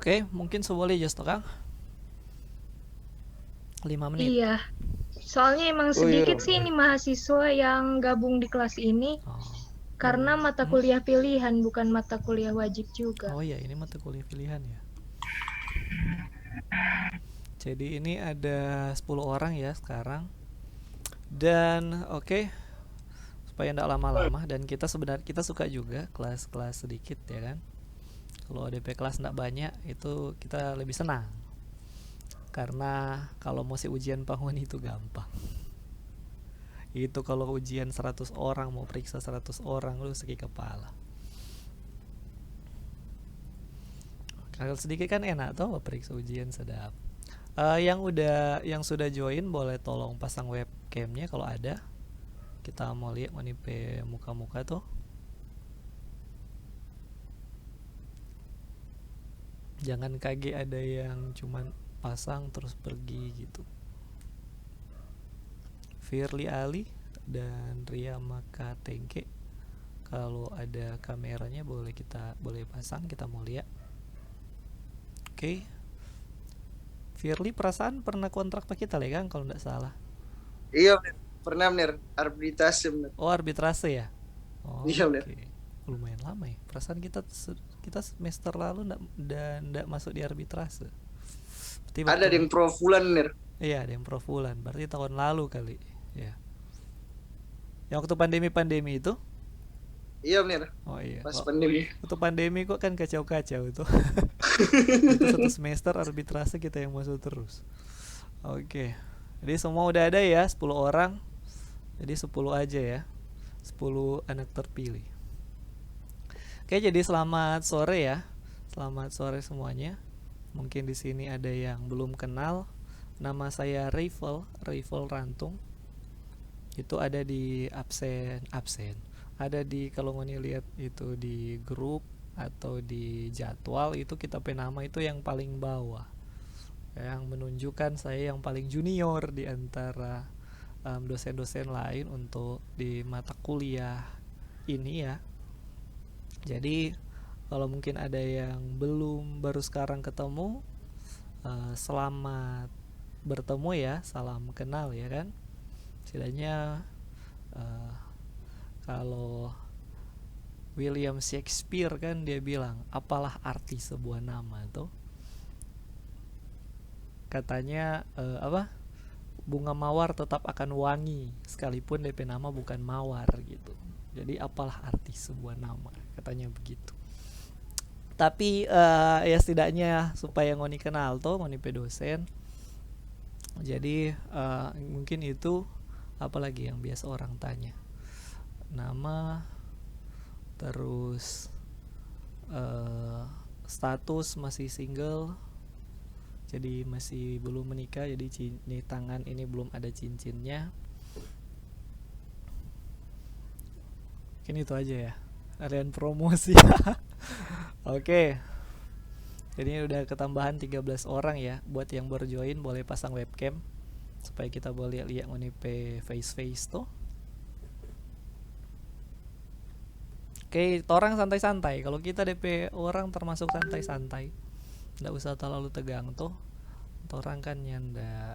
Oke, mungkin seboleh just Kang 5 menit. Iya, soalnya emang Oh iya, sedikit Rom. sih ini mahasiswa yang gabung di kelas ini Oh. karena mata Hmm? kuliah pilihan bukan mata kuliah wajib juga. Oh iya, ini mata kuliah pilihan ya. Jadi ini ada 10 orang ya sekarang. Dan oke, supaya tidak lama-lama dan kita sebenarnya kita suka juga kelas-kelas sedikit ya kan. Kalau DP kelas tidak banyak itu kita lebih senang. Karena kalau mau ujian penghuni itu gampang. Itu kalau ujian 100 orang mau periksa 100 orang lu sakit kepala. Kalau sedikit kan enak tuh periksa ujian sedap. Yang sudah join boleh tolong pasang webcamnya kalau ada. Kita mau lihat manipe muka-muka tuh. Jangan kaget ada yang cuman pasang terus pergi gitu. Firly Ali dan Ria Maka Tengke, kalau ada kameranya boleh pasang, kita mau lihat. Oke. Firly perasaan pernah kontrak pak kita kan kalau nggak salah. Iya, bener. Pernah bener arbitrase bener. Oh, arbitrase ya. Iya, Oke. bener. Lumayan lama ya. Perasaan kita semester lalu ndak masuk di arbitrase. Berarti Ada waktu yang pro fulan bener. iya ada yang profulan. Berarti tahun lalu kali. Ya. Yang waktu pandemi itu. Iya bener. Oh iya. Pas pandemi. Waktu pandemi kok kan kacau-kacau itu. Itu satu semester arbitrase kita yang masuk terus. Oke. Jadi semua udah ada ya 10 orang. Jadi 10 aja ya. 10 anak terpilih. Oke, jadi selamat sore ya. Selamat sore semuanya. Mungkin di sini ada yang belum kenal. Nama saya Rival Rantung. Itu ada di absen. Ada di kalau ngoni lihat itu di grup atau di jadwal itu kita nama itu yang paling bawah. Yang menunjukkan saya yang paling junior di antara dosen-dosen lain untuk di mata kuliah ini ya. Jadi kalau mungkin ada yang baru sekarang ketemu, selamat bertemu ya, salam kenal ya kan. Setidaknya uh, kalau William Shakespeare kan dia bilang, apalah arti sebuah nama tuh? Katanya apa? Bunga mawar tetap akan wangi sekalipun DP nama bukan mawar gitu. Jadi apalah arti sebuah nama? Katanya begitu. Tapi ya setidaknya supaya ngoni kenal tuh ngoni pe dosen. Jadi mungkin itu apalagi yang biasa orang tanya, nama, terus status masih single, jadi masih belum menikah, jadi tangan ini belum ada cincinnya. Mungkin itu aja ya, kalian promosi. Oke. Jadi udah ketambahan 13 orang ya. Buat yang baru join boleh pasang webcam supaya kita boleh lihat unipe face tuh. Oke, orang santai-santai. Kalau kita DP orang termasuk santai-santai. Nggak usah terlalu tegang tuh. Orang kan yang ndak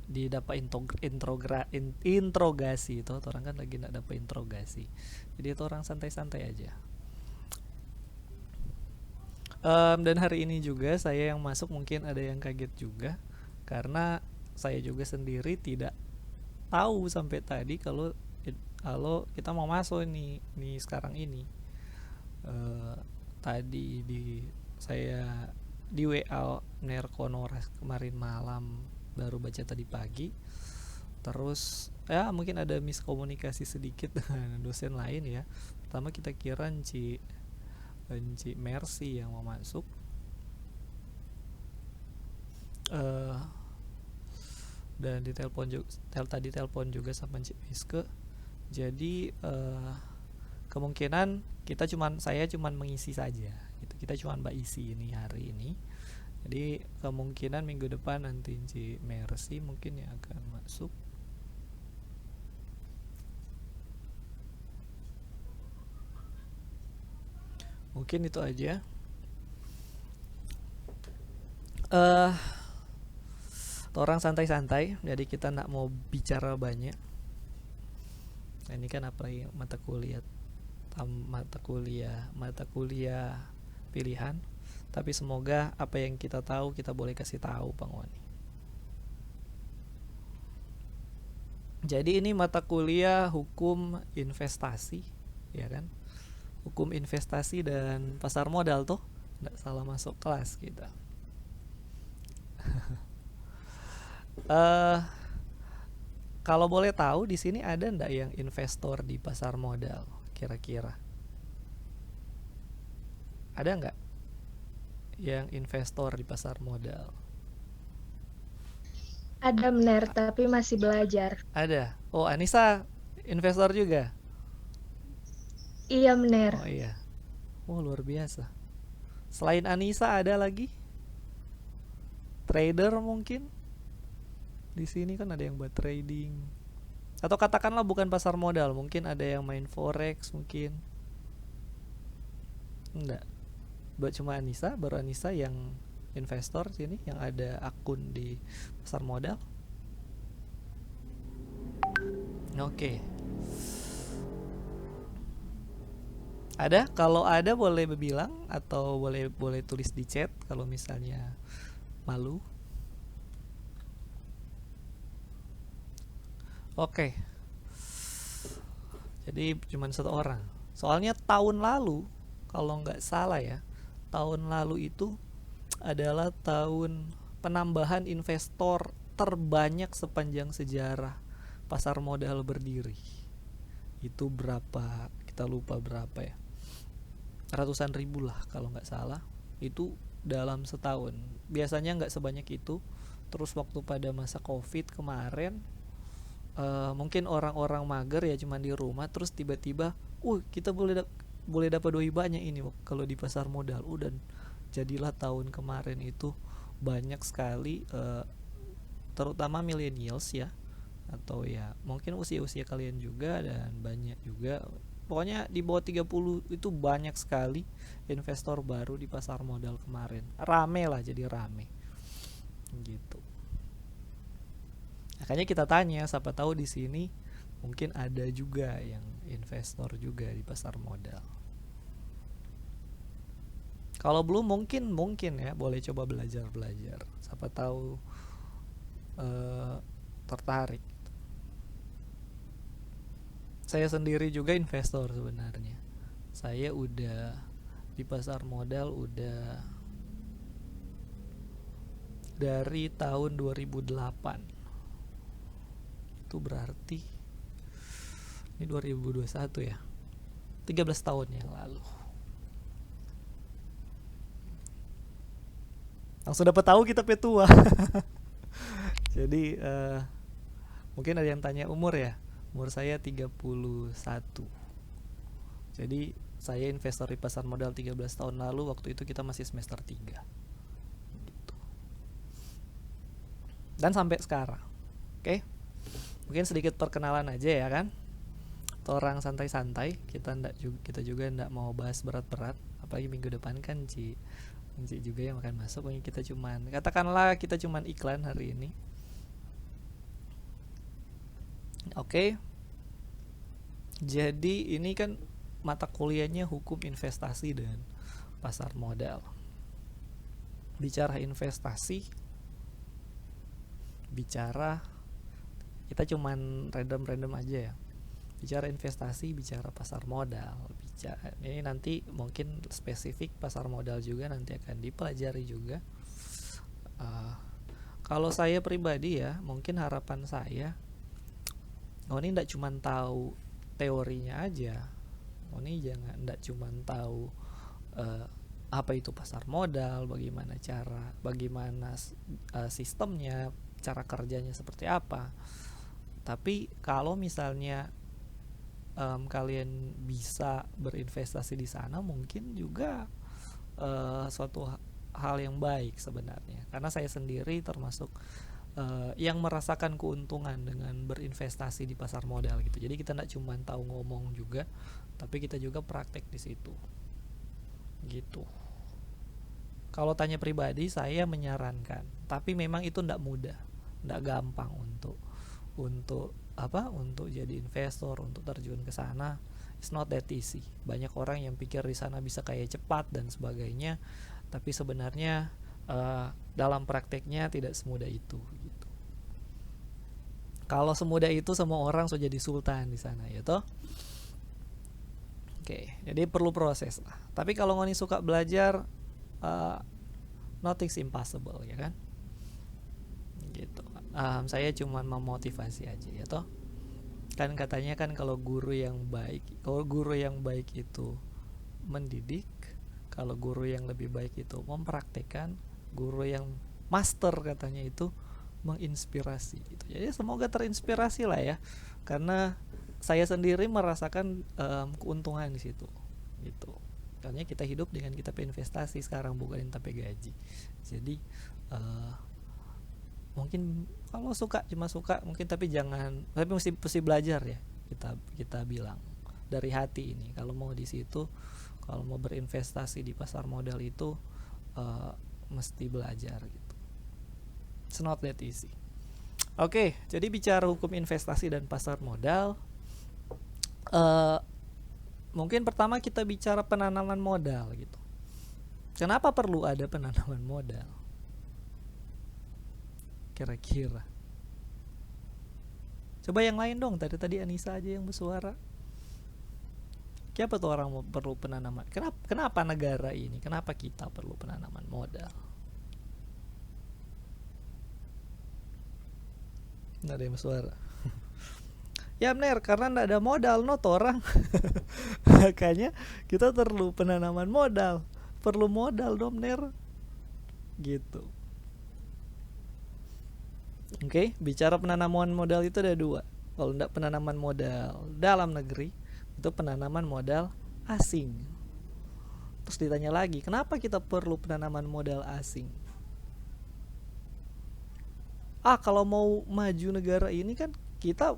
didapat interogasi itu, orang kan lagi nggak dapat interogasi. Jadi itu orang santai-santai aja. Dan hari ini juga saya yang masuk mungkin ada yang kaget juga karena saya juga sendiri tidak tahu sampai tadi kalau kita mau masuk nih sekarang ini. Tadi saya di WA Nerkonoras kemarin malam, baru baca tadi pagi. Terus ya mungkin ada miskomunikasi sedikit dengan dosen lain ya. Pertama kita kira Enci Mercy yang mau masuk. Dan tadi telepon juga sama Cik Miske. Jadi kemungkinan saya cuman mengisi saja gitu. Kita cuman mbak isi ini hari ini. Jadi kemungkinan minggu depan nanti Cik Mercy mungkin yang akan masuk. Mungkin itu aja. eh orang santai-santai, jadi kita nggak mau bicara banyak. Nah, ini kan apalagi mata kuliah pilihan. Tapi semoga apa yang kita tahu kita boleh kasih tahu Bang Wani. Jadi ini mata kuliah hukum investasi, ya kan? Hukum investasi dan pasar modal tuh, nggak salah masuk kelas kita. Kalau boleh tahu di sini ada nggak yang investor di pasar modal kira-kira? Ada nggak yang investor di pasar modal? Ada benar, tapi masih belajar. Ada. Oh, Anissa investor juga. Iya benar. Oh iya. Oh, luar biasa. Selain Anissa ada lagi? Trader mungkin? Di sini kan ada yang buat trading. Atau katakanlah bukan pasar modal, mungkin ada yang main forex mungkin. Enggak. Buat cuma Anissa, baru Anissa yang investor sini yang ada akun di pasar modal. Oke. Ada? Kalau ada boleh berbilang atau boleh tulis di chat kalau misalnya malu. Oke. Jadi cuma satu orang. Soalnya tahun lalu kalau nggak salah ya, tahun lalu itu adalah tahun penambahan investor terbanyak sepanjang sejarah pasar modal berdiri. Itu berapa? Kita lupa berapa ya. Ratusan ribu lah kalau nggak salah. Itu dalam setahun. Biasanya nggak sebanyak itu. Terus waktu pada masa COVID kemarin, mungkin orang-orang mager ya cuma di rumah, terus tiba-tiba, kita boleh dapat doi banyak ini kalau di pasar modal. Dan jadilah tahun kemarin itu banyak sekali, terutama millennials ya, atau ya mungkin usia-usia kalian juga, dan banyak juga pokoknya di bawah 30 itu banyak sekali investor baru di pasar modal kemarin. Rame lah, jadi rame gitu. Makanya kita tanya, siapa tahu di sini mungkin ada juga yang investor juga di pasar modal. Kalau belum mungkin ya boleh coba belajar. Siapa tahu tertarik. Saya sendiri juga investor sebenarnya. Saya udah di pasar modal udah dari tahun 2008. Itu berarti ini 2021 ya. 13 tahun yang lalu. Langsung dapat tahu kita petua. Jadi mungkin ada yang tanya umur ya. Umur saya 31. Jadi saya investor di pasar modal 13 tahun lalu. Waktu itu kita masih semester 3 gitu. Dan sampai sekarang. Oke. Mungkin sedikit perkenalan aja ya kan. Orang santai-santai. Kita juga enggak mau bahas berat-berat. Apalagi minggu depan kan Ci juga yang akan masuk. Pokoknya kita cuman iklan hari ini. Oke. Jadi ini kan mata kuliahnya hukum investasi dan pasar modal. Bicara investasi, kita cuman random aja ya. Bicara investasi, bicara pasar modal, ini nanti mungkin spesifik pasar modal juga nanti akan dipelajari juga. Kalau saya pribadi ya, mungkin harapan saya, ini tidak cuma tahu teorinya aja. Ini tidak cuma tahu apa itu pasar modal, bagaimana sistemnya, cara kerjanya seperti apa. Tapi kalau misalnya kalian bisa berinvestasi di sana, mungkin juga suatu hal yang baik sebenarnya. Karena saya sendiri termasuk yang merasakan keuntungan dengan berinvestasi di pasar modal gitu. Jadi kita tidak cuma tahu ngomong juga, tapi kita juga praktek di situ. Gitu. Kalau tanya pribadi, saya menyarankan, tapi memang itu tidak mudah, tidak gampang untuk untuk jadi investor, untuk terjun ke sana. It's not that easy. Banyak orang yang pikir di sana bisa kaya cepat dan sebagainya, tapi sebenarnya dalam prakteknya tidak semudah itu gitu. Kalau semudah itu semua orang sudah jadi sultan di sana ya toh. Oke, jadi perlu proses lah. Tapi kalau ngoni suka belajar, nothing's impossible ya kan. Gitu. Saya cuma memotivasi aja ya toh. Kan katanya kan kalau guru yang baik itu mendidik, kalau guru yang lebih baik itu mempraktekkan, guru yang master katanya itu menginspirasi gitu. Jadi semoga terinspirasi lah ya, karena saya sendiri merasakan keuntungan di situ gitu. Karena kita hidup dengan kita investasi sekarang, bukan tapi gaji. Jadi mungkin kalau cuma suka mungkin, tapi mesti belajar ya, kita bilang dari hati ini. Kalau mau di situ, kalau mau berinvestasi di pasar modal itu mesti belajar gitu. It's not that easy. Oke, jadi bicara hukum investasi dan pasar modal, mungkin pertama kita bicara penanaman modal gitu. Kenapa perlu ada penanaman modal? Kira-kira. Coba yang lain dong. Tadi Anissa aja yang bersuara. Kenapa tuh orang perlu penanaman? Kenapa negara ini? Kenapa kita perlu penanaman modal? Nggak ada yang bersuara. Ya bener, karena nggak ada modal not orang. Makanya kita perlu penanaman modal. Perlu modal dong bener. Gitu. Oke, bicara penanaman modal itu ada dua. Kalau enggak penanaman modal dalam negeri, itu penanaman modal asing. Terus ditanya lagi, kenapa kita perlu penanaman modal asing? Kalau mau maju negara ini kan kita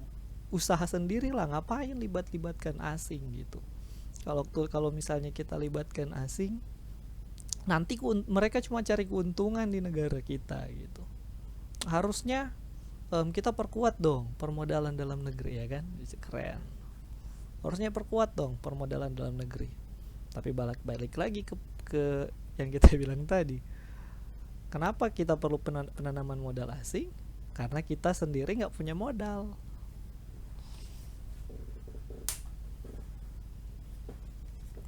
usaha sendiri lah, ngapain libatkan asing gitu. Kalau misalnya kita libatkan asing, nanti mereka cuma cari keuntungan di negara kita gitu. Harusnya kita perkuat dong permodalan dalam negeri ya kan, keren. Harusnya perkuat dong permodalan dalam negeri. Tapi balik lagi ke yang kita bilang tadi. Kenapa kita perlu penanaman modal asing? Karena kita sendiri nggak punya modal.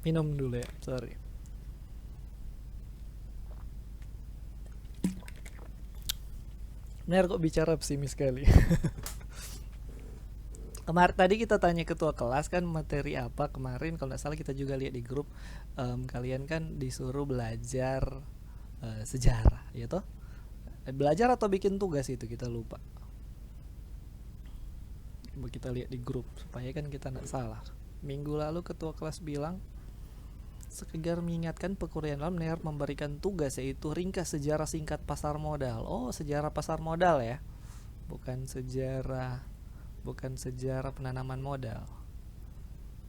Minum dulu ya, sorry. Benar kok bicara pesimis sekali. Tadi kita tanya ketua kelas kan materi apa kemarin, kalau nggak salah kita juga lihat di grup, kalian kan disuruh belajar sejarah ya toh. Belajar atau bikin tugas itu kita lupa. Coba kita lihat di grup supaya kan kita nggak salah. Minggu lalu ketua kelas bilang sekedar mengingatkan perkuliahan dalam NER memberikan tugas yaitu ringkas sejarah singkat pasar modal. Oh, sejarah pasar modal ya, bukan sejarah penanaman modal.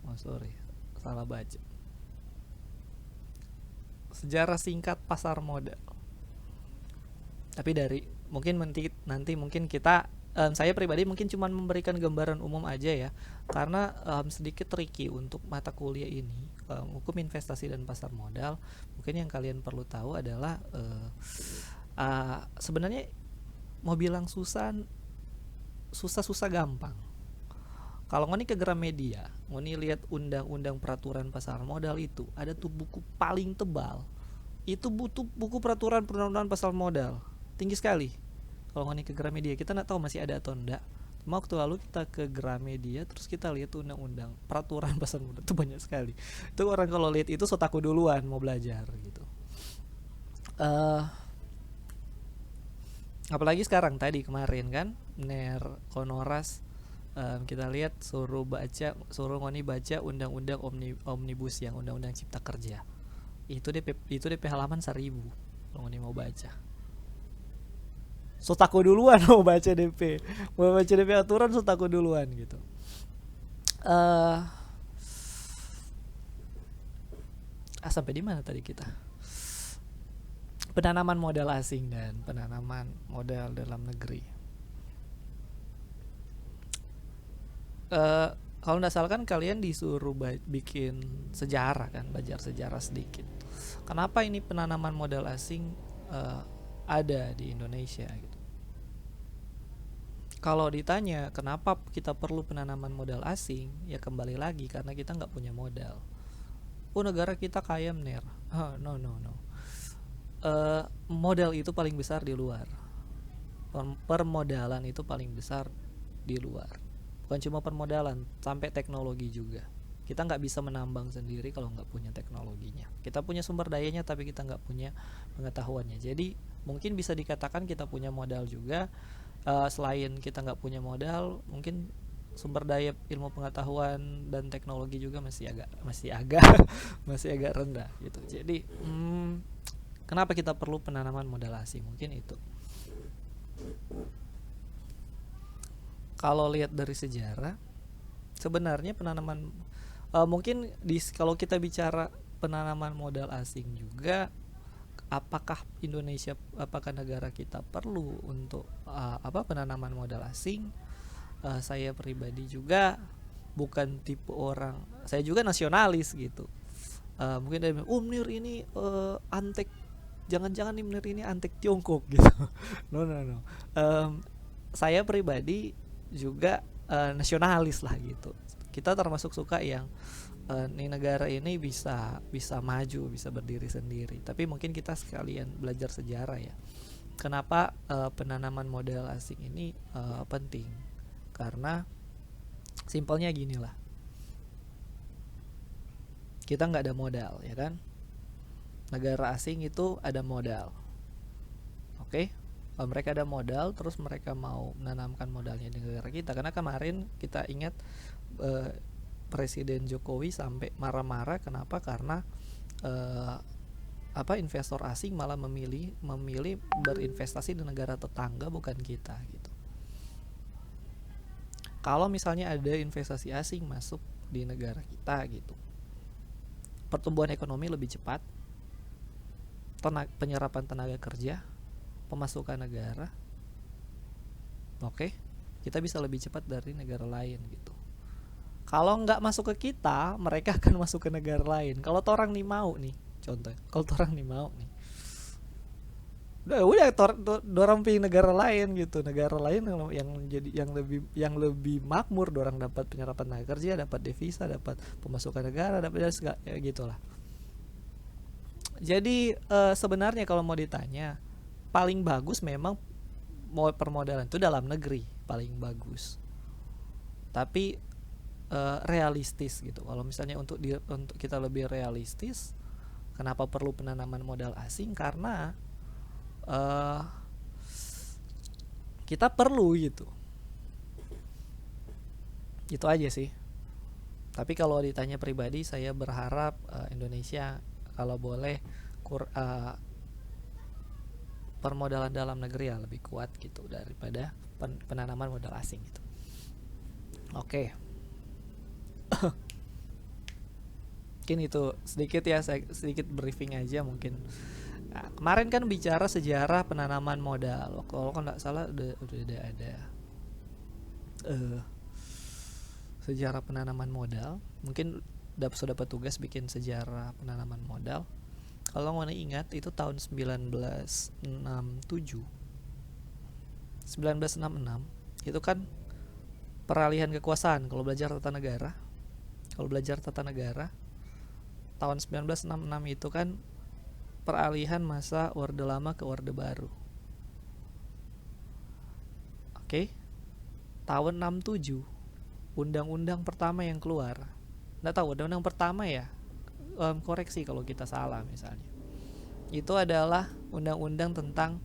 Oh sorry, salah baca. Sejarah singkat pasar modal. Tapi nanti mungkin kita, saya pribadi mungkin cuma memberikan gambaran umum aja ya, karena sedikit tricky untuk mata kuliah ini, hukum investasi dan pasar modal. Mungkin yang kalian perlu tahu adalah sebenarnya mau bilang susah gampang. Kalau ngoni ke Gramedia, ngoni lihat undang-undang peraturan pasar modal itu ada tuh buku paling tebal. Itu buku peraturan perundang-undangan pasar modal. Tinggi sekali. Kalau ngoni ke Gramedia, kita nggak tahu masih ada atau enggak. Cuma waktu lalu kita ke Gramedia, terus kita lihat undang-undang peraturan pasar modal itu banyak sekali. Itu orang kalau lihat itu sotaku duluan mau belajar gitu. Apalagi sekarang kemarin kan NER Konoras, kita lihat suruh ngoni baca undang-undang omnibus yang undang-undang cipta kerja. Itu DP halaman 1000 kalau ngoni mau baca. Sotaku duluan mau baca DP aturan, sotaku duluan gitu. Sampai di mana tadi kita? penanaman modal asing dan penanaman modal dalam negeri. Kalau nggak salah kan kalian disuruh bikin sejarah kan, belajar sejarah sedikit. Kenapa ini penanaman modal asing ada di Indonesia gitu? Kalau ditanya kenapa kita perlu penanaman modal asing, ya kembali lagi karena kita nggak punya modal. Negara kita kaya mener. No. Modal itu paling besar di luar. Permodalan itu paling besar di luar. Bukan cuma permodalan, sampai teknologi juga. Kita nggak bisa menambang sendiri kalau nggak punya teknologinya. Kita punya sumber dayanya tapi kita nggak punya pengetahuannya. Jadi mungkin bisa dikatakan kita punya modal juga. Selain kita nggak punya modal, mungkin sumber daya ilmu pengetahuan dan teknologi juga masih agak rendah gitu. Jadi kenapa kita perlu penanaman modal asing? Mungkin itu. Kalau lihat dari sejarah, sebenarnya penanaman mungkin kalau kita bicara penanaman modal asing juga, apakah negara kita perlu untuk penanaman modal asing? Saya pribadi juga bukan tipe orang, saya juga nasionalis gitu. Mungkin dari Munir ini antek, jangan-jangan Munir ini antek Tiongkok gitu. No. Saya pribadi juga nasionalis lah gitu. Kita termasuk suka yang nih negara ini bisa maju, bisa berdiri sendiri. Tapi mungkin kita sekalian belajar sejarah ya. Kenapa penanaman modal asing ini penting? Karena simpelnya gini lah, kita nggak ada modal ya kan, negara asing itu ada modal. Oke, kalau mereka ada modal terus mereka mau menanamkan modalnya di negara kita. Karena kemarin kita ingat Presiden Jokowi sampai marah-marah, kenapa? Karena investor asing malah memilih berinvestasi di negara tetangga, bukan kita gitu. Kalau misalnya ada investasi asing masuk di negara kita gitu, pertumbuhan ekonomi lebih cepat, penyerapan tenaga kerja, pemasukan negara, kita bisa lebih cepat dari negara lain gitu. Kalau nggak masuk ke kita, mereka akan masuk ke negara lain. Kalau orang nih mau nih, contoh, kalau orang nih mau nih, udah dorang pilih negara lain gitu, negara lain yang lebih makmur, dorang dapat penyerapan tenaga kerja, dapat devisa, dapat pemasukan negara, dapat ya gitulah. Jadi sebenarnya kalau mau ditanya, paling bagus memang permodalan itu dalam negeri paling bagus, tapi realistis gitu. Kalau misalnya untuk kita lebih realistis, kenapa perlu penanaman modal asing? Karena kita perlu gitu. Itu aja sih. Tapi kalau ditanya pribadi, saya berharap Indonesia kalau boleh permodalan dalam negeri ya lebih kuat gitu daripada penanaman modal asing gitu. Oke. Mungkin itu sedikit ya, saya sedikit briefing aja mungkin. Nah, kemarin kan bicara sejarah penanaman modal. Kalau nggak salah udah ada sejarah penanaman modal. Mungkin sudah dapat tugas bikin sejarah penanaman modal. Kalau mau ingat itu tahun 1967 itu kan peralihan kekuasaan. Kalau belajar tata negara tahun 1966 itu kan peralihan masa Orde Lama ke Orde Baru. Oke. Tahun 67 undang-undang pertama yang keluar. Nggak tahu undang-undang pertama ya. Koreksi kalau kita salah misalnya. Itu adalah undang-undang tentang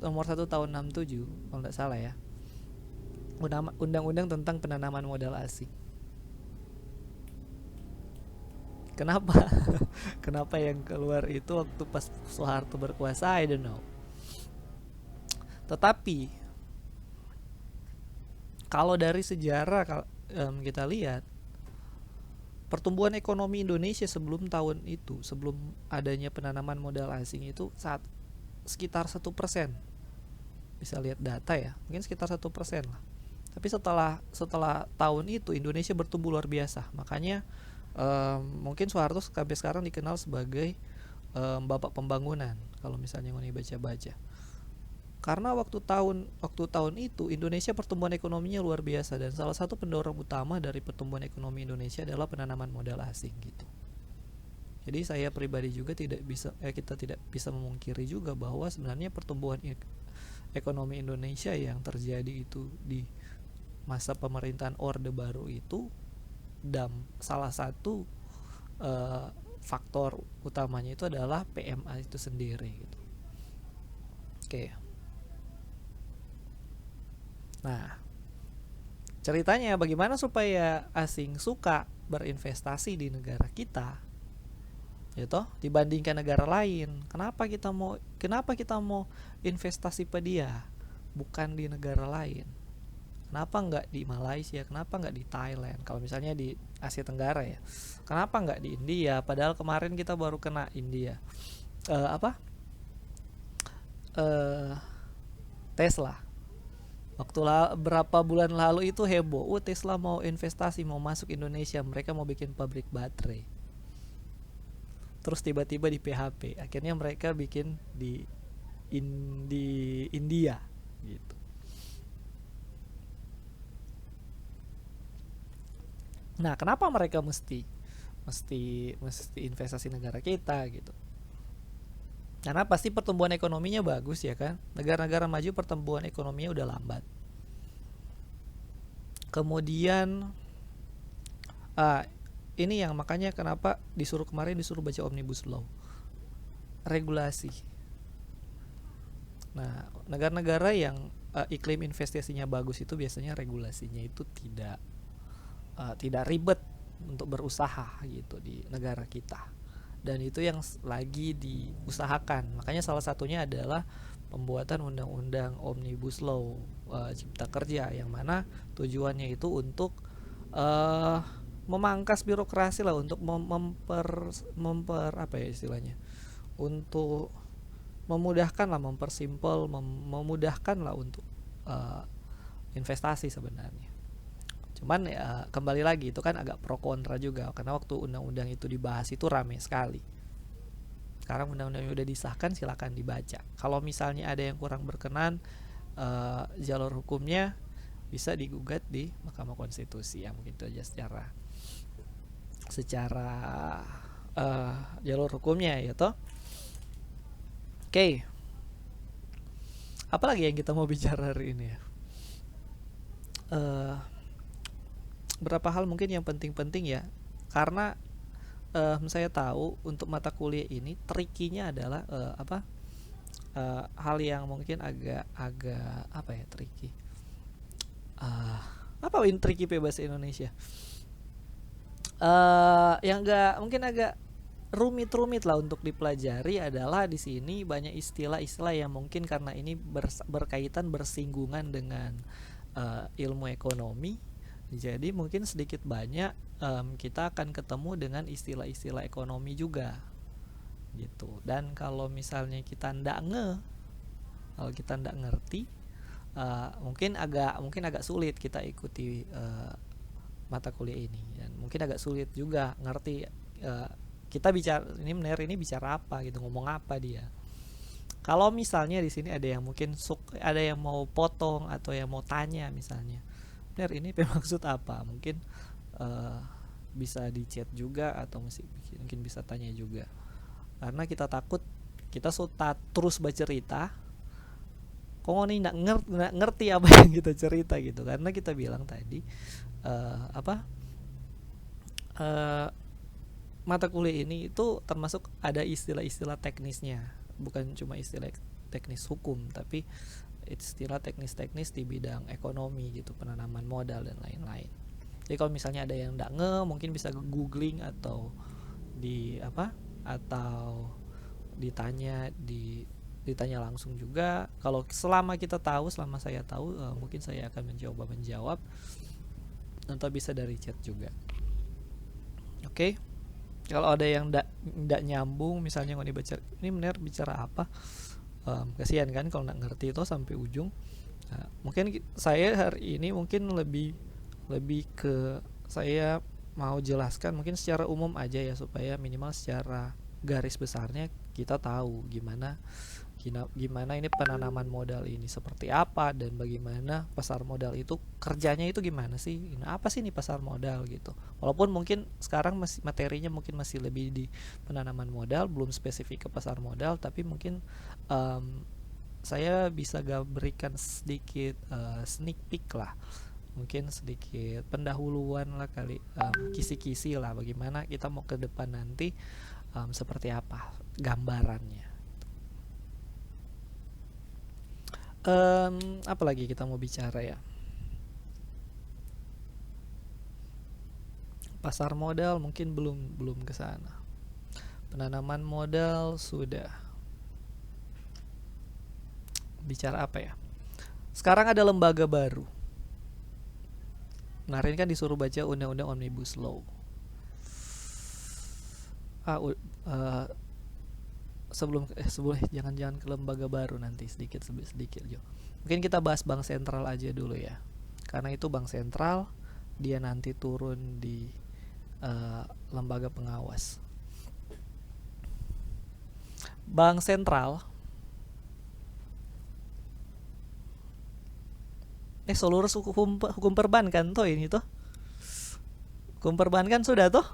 nomor 1 tahun 67 kalau nggak salah ya. Undang-undang tentang penanaman modal asing. Kenapa? Kenapa yang keluar itu waktu pas Soeharto berkuasa? I don't know. Tetapi kalau dari sejarah kita lihat, pertumbuhan ekonomi Indonesia sebelum tahun itu, sebelum adanya penanaman modal asing itu saat sekitar 1%. Bisa lihat data ya, mungkin sekitar 1% lah. Tapi setelah tahun itu Indonesia bertumbuh luar biasa. Makanya mungkin Soeharto sampai sekarang dikenal sebagai bapak pembangunan kalau misalnya ngoni baca-baca. Karena waktu tahun itu Indonesia pertumbuhan ekonominya luar biasa, dan salah satu pendorong utama dari pertumbuhan ekonomi Indonesia adalah penanaman modal asing gitu. Jadi saya pribadi juga kita tidak bisa memungkiri juga bahwa sebenarnya pertumbuhan ekonomi Indonesia yang terjadi itu di masa pemerintahan Orde Baru itu, dan salah satu faktor utamanya itu adalah PMA itu sendiri gitu. Oke. Nah, ceritanya bagaimana supaya asing suka berinvestasi di negara kita, gitu, dibandingkan negara lain. Kenapa kita mau investasi pada dia, bukan di negara lain? Kenapa nggak di Malaysia? Kenapa nggak di Thailand? Kalau misalnya di Asia Tenggara ya, kenapa nggak di India? Padahal kemarin kita baru kena India. Tesla. Berapa bulan lalu itu heboh, Tesla mau investasi, mau masuk Indonesia, mereka mau bikin pabrik baterai. Terus tiba-tiba di PHP, akhirnya mereka bikin di India gitu. Nah, kenapa mereka mesti investasi negara kita gitu? Karena pasti pertumbuhan ekonominya bagus ya kan. Negara-negara maju pertumbuhan ekonominya udah lambat. Kemudian ini yang makanya kenapa kemarin disuruh baca Omnibus Law, regulasi. Nah, negara-negara yang iklim investasinya bagus itu biasanya regulasinya itu tidak ribet untuk berusaha gitu di negara kita. Dan itu yang lagi diusahakan. Makanya salah satunya adalah pembuatan undang-undang Omnibus Law Cipta Kerja, yang mana tujuannya itu untuk memangkas birokrasi lah, untuk untuk memudahkan lah, mempersimpel, memudahkan lah untuk investasi sebenarnya. Cuman ya, kembali lagi itu kan agak pro kontra juga, karena waktu undang-undang itu dibahas itu rame sekali. Sekarang undang-undangnya udah disahkan, silakan dibaca. Kalau misalnya ada yang kurang berkenan, jalur hukumnya bisa digugat di Mahkamah Konstitusi. Ya mungkin itu aja secara jalur hukumnya ya toh. Oke. Apalagi yang kita mau bicara hari ini ya? Berapa hal mungkin yang penting-penting ya, karena saya tahu untuk mata kuliah ini trikinya adalah hal yang mungkin agak tricky. Tricky bahasa Indonesia? Yang mungkin agak rumit lah untuk dipelajari adalah di sini banyak istilah-istilah yang mungkin karena ini bersinggungan dengan ilmu ekonomi. Jadi mungkin sedikit banyak kita akan ketemu dengan istilah-istilah ekonomi juga gitu. Dan kalau misalnya kita ndak ngerti, mungkin agak sulit kita ikuti mata kuliah ini, dan mungkin agak sulit juga ngerti kita bicara apa gitu, ngomong apa dia. Kalau misalnya di sini ada yang mungkin ada yang mau potong atau yang mau tanya misalnya, bener ini maksud apa, mungkin bisa di chat juga atau mungkin bisa tanya juga, karena kita takut kita terus bercerita kok nih nggak ngerti apa yang kita cerita gitu, karena kita bilang tadi mata kuliah ini itu termasuk ada istilah-istilah teknisnya, bukan cuma istilah teknis hukum, tapi istilah teknis-teknis di bidang ekonomi gitu, penanaman modal dan lain-lain. Jadi kalau misalnya ada yang nggak mungkin bisa googling atau ditanya langsung juga. Kalau selama saya tahu mungkin saya akan menjawab atau bisa dari chat juga. Oke. Kalau ada yang ndak nyambung, misalnya ngoni baca ini benar bicara apa, kasihan kan kalau nggak ngerti itu sampai ujung. Nah, mungkin saya hari ini mungkin lebih ke saya mau jelaskan mungkin secara umum aja ya, supaya minimal secara garis besarnya kita tahu gimana ini penanaman modal ini seperti apa, dan bagaimana pasar modal itu kerjanya itu gimana sih, nah, apa sih ini pasar modal gitu. Walaupun mungkin sekarang materinya mungkin masih lebih di penanaman modal, belum spesifik ke pasar modal, tapi mungkin saya bisa berikan sedikit sneak peek lah, mungkin sedikit pendahuluan lah kali, kisi-kisi lah bagaimana kita mau ke depan nanti, seperti apa gambarannya. Apa lagi kita mau bicara ya? Pasar modal mungkin belum ke sana. Penanaman modal sudah. Bicara apa ya? Sekarang ada lembaga baru. Kemarin kan disuruh baca Undang-Undang Omnibus Law. Sebelum jangan ke lembaga baru, nanti sedikit Jo. Mungkin kita bahas bank sentral aja dulu ya, karena itu bank sentral dia nanti turun di lembaga pengawas. Bank sentral seluruh hukum perbankan toh ini toh, hukum perbankan sudah toh,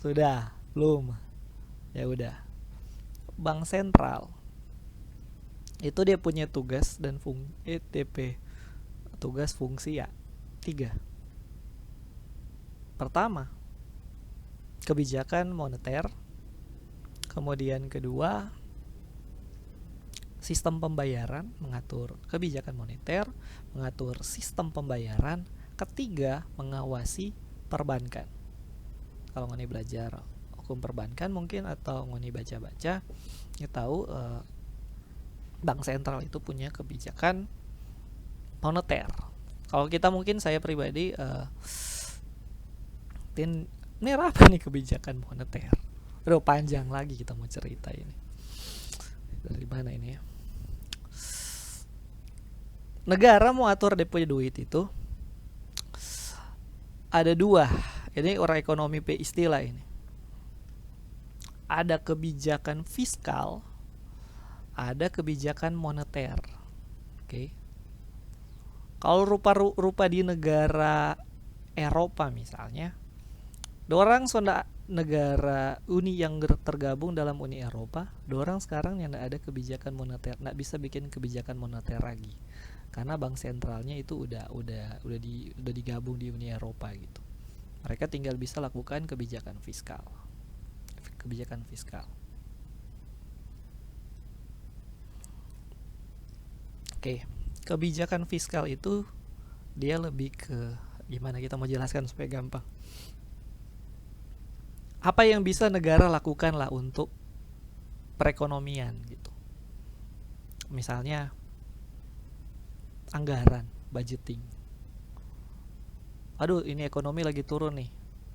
sudah belum, ya udah. Bank sentral itu dia punya tugas dan tugas fungsi ya 3. Pertama, kebijakan moneter. Kemudian kedua, sistem pembayaran, mengatur kebijakan moneter, mengatur sistem pembayaran. Ketiga, mengawasi perbankan. Kalau ngoni belajar hukum perbankan mungkin, atau ngoni baca-baca, ya tahu bank sentral itu punya kebijakan moneter. Kalau kita mungkin saya pribadi ini apa nih kebijakan moneter? Aduh, panjang lagi kita mau cerita ini. Dari mana ini ya? Negara mau atur depo duit itu ada 2. Ini orang ekonomi istilah ini. Ada kebijakan fiskal, ada kebijakan moneter. Oke. Kalau rupa di negara Eropa misalnya, dorang sonda negara Uni yang tergabung dalam Uni Eropa, dorang sekarang yang ada kebijakan moneter, nggak bisa bikin kebijakan moneter lagi, karena bank sentralnya itu udah digabung di Uni Eropa gitu. Mereka tinggal bisa lakukan kebijakan fiskal. Oke, kebijakan fiskal itu dia lebih ke gimana kita mau jelaskan supaya gampang. Apa yang bisa negara lakukan lah untuk perekonomian gitu. Misalnya anggaran, budgeting. Aduh, ini ekonomi lagi turun nih.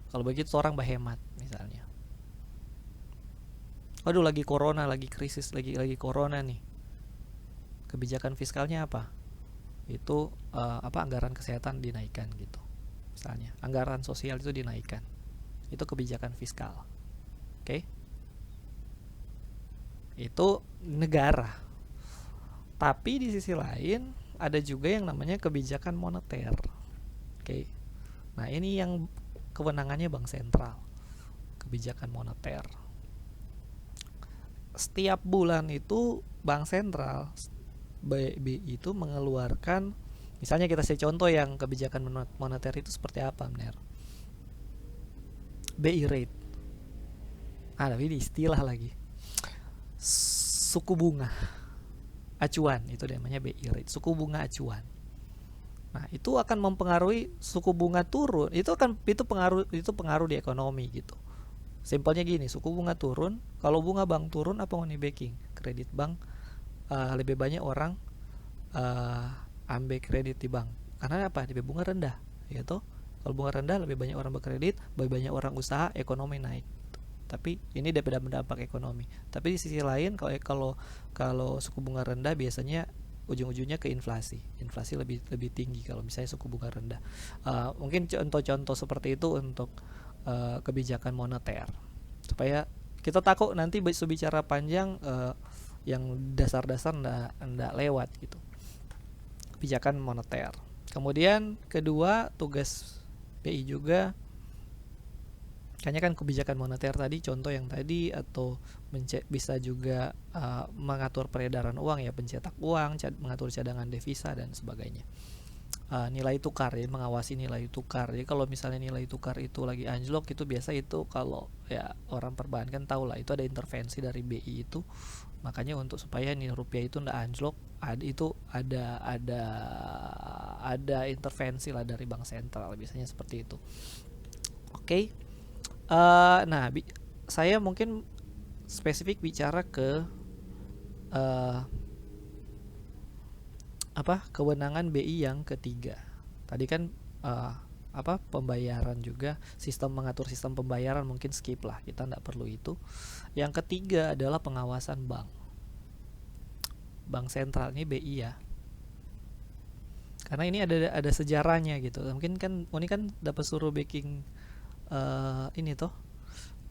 Kalau begitu orang berhemat misalnya. Aduh, lagi corona, lagi krisis, lagi corona nih. Kebijakan fiskalnya apa? Itu anggaran kesehatan dinaikkan gitu. Misalnya, anggaran sosial itu dinaikkan. Itu kebijakan fiskal. Oke? Itu negara. Tapi di sisi lain ada juga yang namanya kebijakan moneter. Oke. Nah, ini yang kewenangannya bank sentral. Kebijakan moneter. Setiap bulan itu bank sentral BI itu mengeluarkan, misalnya kita contoh yang kebijakan moneter itu seperti apa, benar? BI rate. Tapi istilah lagi. Suku bunga acuan, itu namanya BI rate, suku bunga acuan. Nah, itu akan mempengaruhi suku bunga turun. Itu pengaruh di ekonomi gitu. Simpelnya gini, suku bunga turun, kalau bunga bank turun apa money backing? Kredit bank, lebih banyak orang ambil kredit di bank. Karena apa? Di bunga rendah, yaitu Kalau bunga rendah lebih banyak orang berkredit, lebih banyak orang usaha, ekonomi naik. Tapi ini dampak ekonomi. Tapi di sisi lain kalau suku bunga rendah biasanya ujung-ujungnya ke inflasi lebih tinggi kalau misalnya suku bunga rendah. Mungkin contoh-contoh seperti itu untuk kebijakan moneter, supaya kita takut nanti bicara panjang yang dasar-dasar ndak lewat gitu, kebijakan moneter. Kemudian kedua, tugas BI juga kayaknya kan kebijakan moneter tadi, contoh yang tadi, atau bisa juga mengatur peredaran uang ya, pencetak uang, mengatur cadangan devisa dan sebagainya. Nilai tukar ya, mengawasi nilai tukar. Jadi kalau misalnya nilai tukar itu lagi anjlok, itu biasa itu kalau ya orang perbankan tahu lah, itu ada intervensi dari BI itu. Makanya untuk supaya nilai rupiah itu ndak anjlok, ada intervensi lah dari bank sentral, biasanya seperti itu. Oke. Nah, saya mungkin spesifik bicara ke kewenangan BI yang ketiga. Tadi kan pembayaran juga, mengatur sistem pembayaran mungkin skip lah, kita tidak perlu itu. Yang ketiga adalah pengawasan bank sentral, ini BI ya, karena ini ada sejarahnya gitu. Mungkin kan ini kan dapat suruh baking ini tuh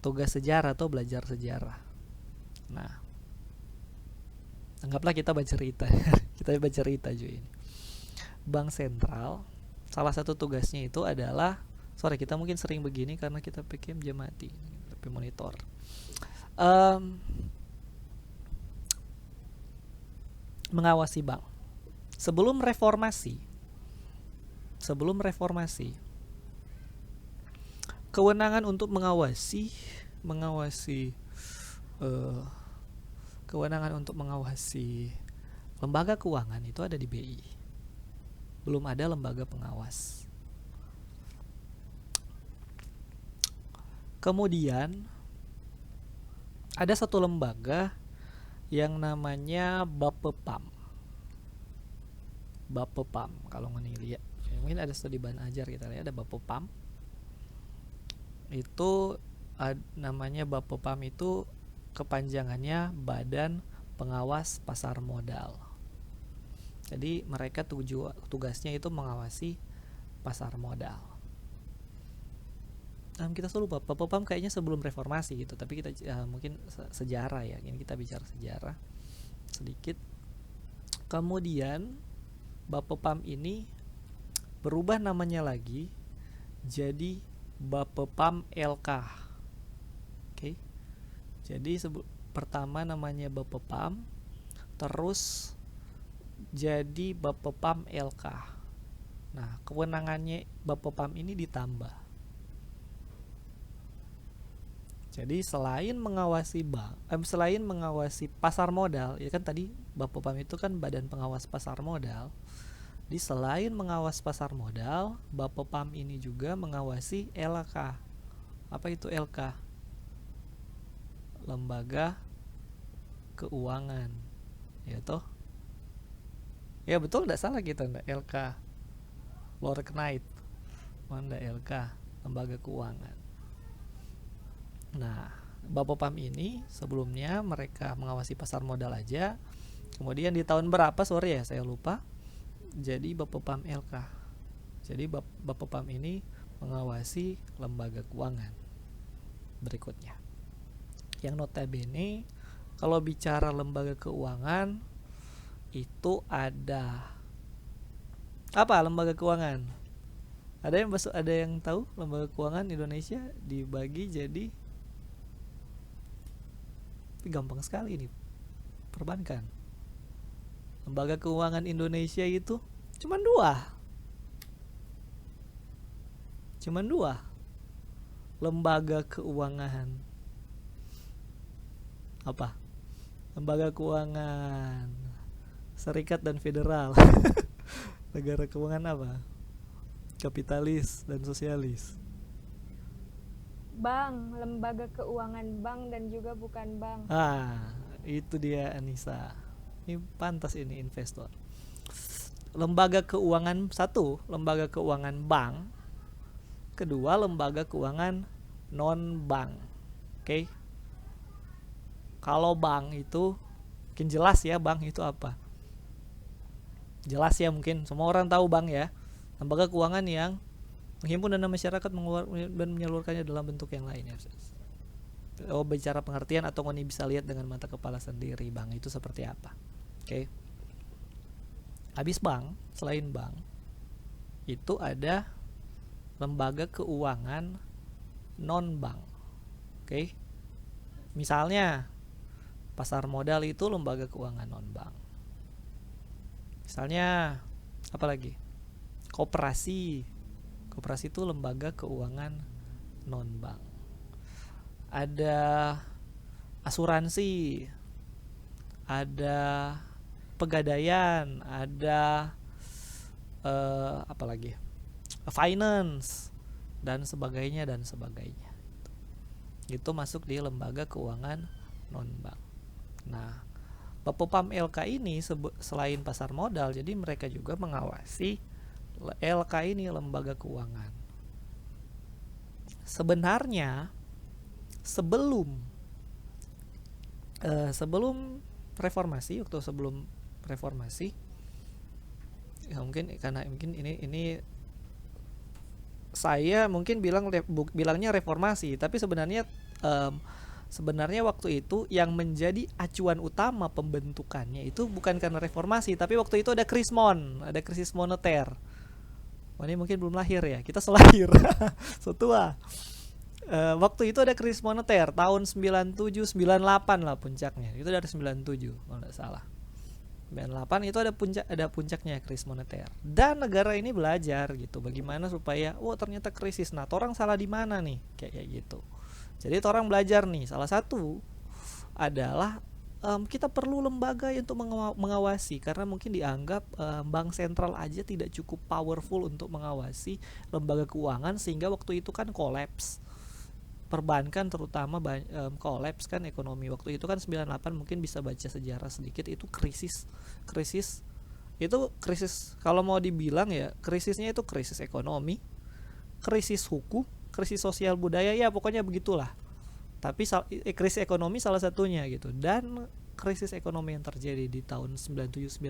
tugas sejarah atau belajar sejarah. Nah, anggaplah kita baca cerita kita baca cerita juga ini. Bank sentral salah satu tugasnya itu adalah, kita mungkin sering begini karena kita pakai jam mati tapi monitor. Mengawasi bank. Sebelum reformasi kewenangan untuk mengawasi lembaga keuangan itu ada di BI. Belum ada lembaga pengawas. Kemudian ada satu lembaga yang namanya Bapepam. Kalau lihat mungkin ada studi bahan ajar kita lihat, ada Bapepam. Itu namanya Bapepam itu kepanjangannya Badan Pengawas Pasar Modal. Jadi mereka tugasnya itu mengawasi pasar modal. Kita selalu lupa, Bapepam kayaknya sebelum reformasi gitu, tapi kita mungkin sejarah ya, ini kita bicara sejarah sedikit. Kemudian Bapepam ini berubah namanya lagi jadi Bapepam LK. Oke. Jadi pertama namanya Bapepam, terus jadi Bapepam LK. Nah, kewenangannya Bapepam ini ditambah. Jadi selain mengawasi selain mengawasi pasar modal, ya kan tadi Bapepam itu kan badan pengawas pasar modal. Di selain mengawas pasar modal, Bapepam ini juga mengawasi LK. Apa itu LK? Lembaga keuangan. Ya toh? Ya betul, tidak salah kita, enggak LK. Lord Knight. Mana LK, lembaga keuangan. Nah, Bapepam ini sebelumnya mereka mengawasi pasar modal aja. Kemudian di tahun berapa saya lupa, jadi Bapepam LK. Jadi Bapepam ini mengawasi lembaga keuangan berikutnya. Yang notabene kalau bicara lembaga keuangan itu ada apa lembaga keuangan? Ada yang tahu lembaga keuangan Indonesia dibagi jadi, gampang sekali ini, perbankan. Lembaga keuangan Indonesia itu cuma dua. Lembaga keuangan apa? Lembaga keuangan serikat dan federal. Negara keuangan apa? Kapitalis dan sosialis. Bank, lembaga keuangan bank dan juga bukan bank. Itu dia Anissa. Ini pantas ini investor. Lembaga keuangan lembaga keuangan bank kedua lembaga keuangan non bank. Oke. Kalau bank itu mungkin jelas ya, bank itu apa? Jelas ya, mungkin semua orang tahu bank ya. Lembaga keuangan yang menghimpun dana masyarakat dan menyalurkannya dalam bentuk yang lain ya. Oh, bicara pengertian atau ngoni bisa lihat dengan mata kepala sendiri bank itu seperti apa. Oke. Habis bank, selain bank itu ada lembaga keuangan non bank. Oke. Misalnya pasar modal itu lembaga keuangan non bank. Misalnya apa lagi? Koperasi. Koperasi itu lembaga keuangan non bank. Ada asuransi, ada pegadaian, ada apa lagi? Finance dan sebagainya dan sebagainya. Itu masuk di lembaga keuangan non bank. Nah, Bapepam LK ini selain pasar modal, jadi mereka juga mengawasi LK ini, lembaga keuangan. Sebenarnya sebelum reformasi, waktu sebelum reformasi ya, mungkin karena mungkin ini saya mungkin bilangnya reformasi, tapi sebenarnya waktu itu yang menjadi acuan utama pembentukannya itu bukan karena reformasi, tapi waktu itu ada krisis moneter. Ini mungkin belum lahir ya, kita selahir setua. Waktu itu ada krisis moneter tahun 97 98 lah puncaknya. Itu dari 97 kalau enggak salah. 98 itu ada puncaknya krisis moneter. Dan negara ini belajar gitu bagaimana supaya ternyata krisis. Nah, orang salah di mana nih? Kayak gitu. Jadi orang belajar nih. Salah satu adalah kita perlu lembaga untuk mengawasi, karena mungkin dianggap bank sentral aja tidak cukup powerful untuk mengawasi lembaga keuangan, sehingga waktu itu kan kolaps. Perbankan terutama kolaps kan ekonomi. Waktu itu kan 98, mungkin bisa baca sejarah sedikit, itu krisis kalau mau dibilang ya, krisisnya itu krisis ekonomi, krisis hukum, krisis sosial budaya, ya pokoknya begitulah. Tapi krisis ekonomi salah satunya gitu. Dan krisis ekonomi yang terjadi di tahun 97-98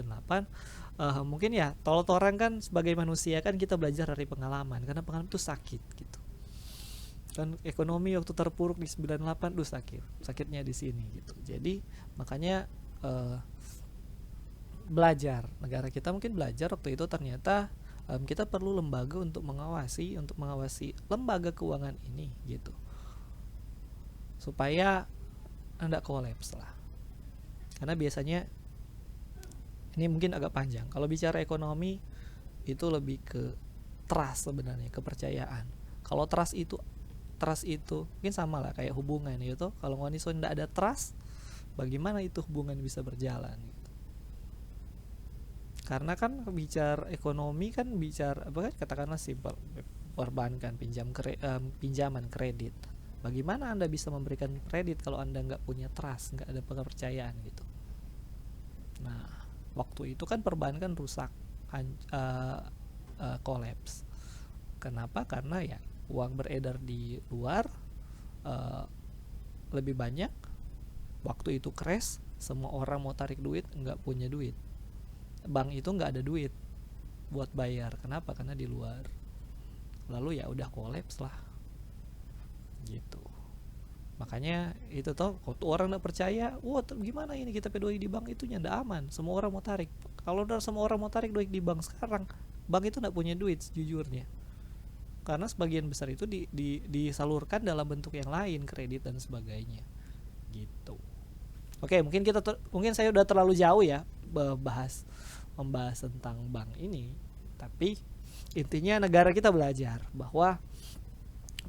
mungkin ya, orang kan sebagai manusia kan kita belajar dari pengalaman, karena pengalaman itu sakit gitu. Dan ekonomi waktu terpuruk di 98 sakitnya di sini gitu. Jadi makanya belajar, negara kita mungkin belajar waktu itu ternyata kita perlu lembaga untuk mengawasi lembaga keuangan ini gitu, supaya tidak kolaps lah. Karena biasanya ini mungkin agak panjang. Kalau bicara ekonomi itu lebih ke trust sebenarnya, kepercayaan. Kalau trust itu mungkin sama lah kayak hubungan gitu. Kalau ngoniso tidak ada trust, bagaimana itu hubungan bisa berjalan gitu. Karena kan bicara ekonomi kan bicara apa kan, katakanlah simpel, perbankan pinjaman kredit. Bagaimana Anda bisa memberikan kredit kalau Anda nggak punya trust, nggak ada kepercayaan gitu. Nah, waktu itu kan perbankan rusak, kolaps. Kenapa? Karena ya uang beredar di luar lebih banyak. Waktu itu crash, semua orang mau tarik duit, nggak punya duit. Bank itu nggak ada duit buat bayar. Kenapa? Karena di luar. Lalu ya udah kolaps lah gitu. Makanya itu waktu orang nggak percaya, gimana ini kita peduli di bank itu nggak aman, semua orang mau tarik. Kalau udah semua orang mau tarik duit di bank sekarang, bank itu nggak punya duit sejujurnya, karena sebagian besar itu disalurkan dalam bentuk yang lain, kredit dan sebagainya gitu. Oke, mungkin saya udah terlalu jauh ya membahas tentang bank ini, tapi intinya negara kita belajar bahwa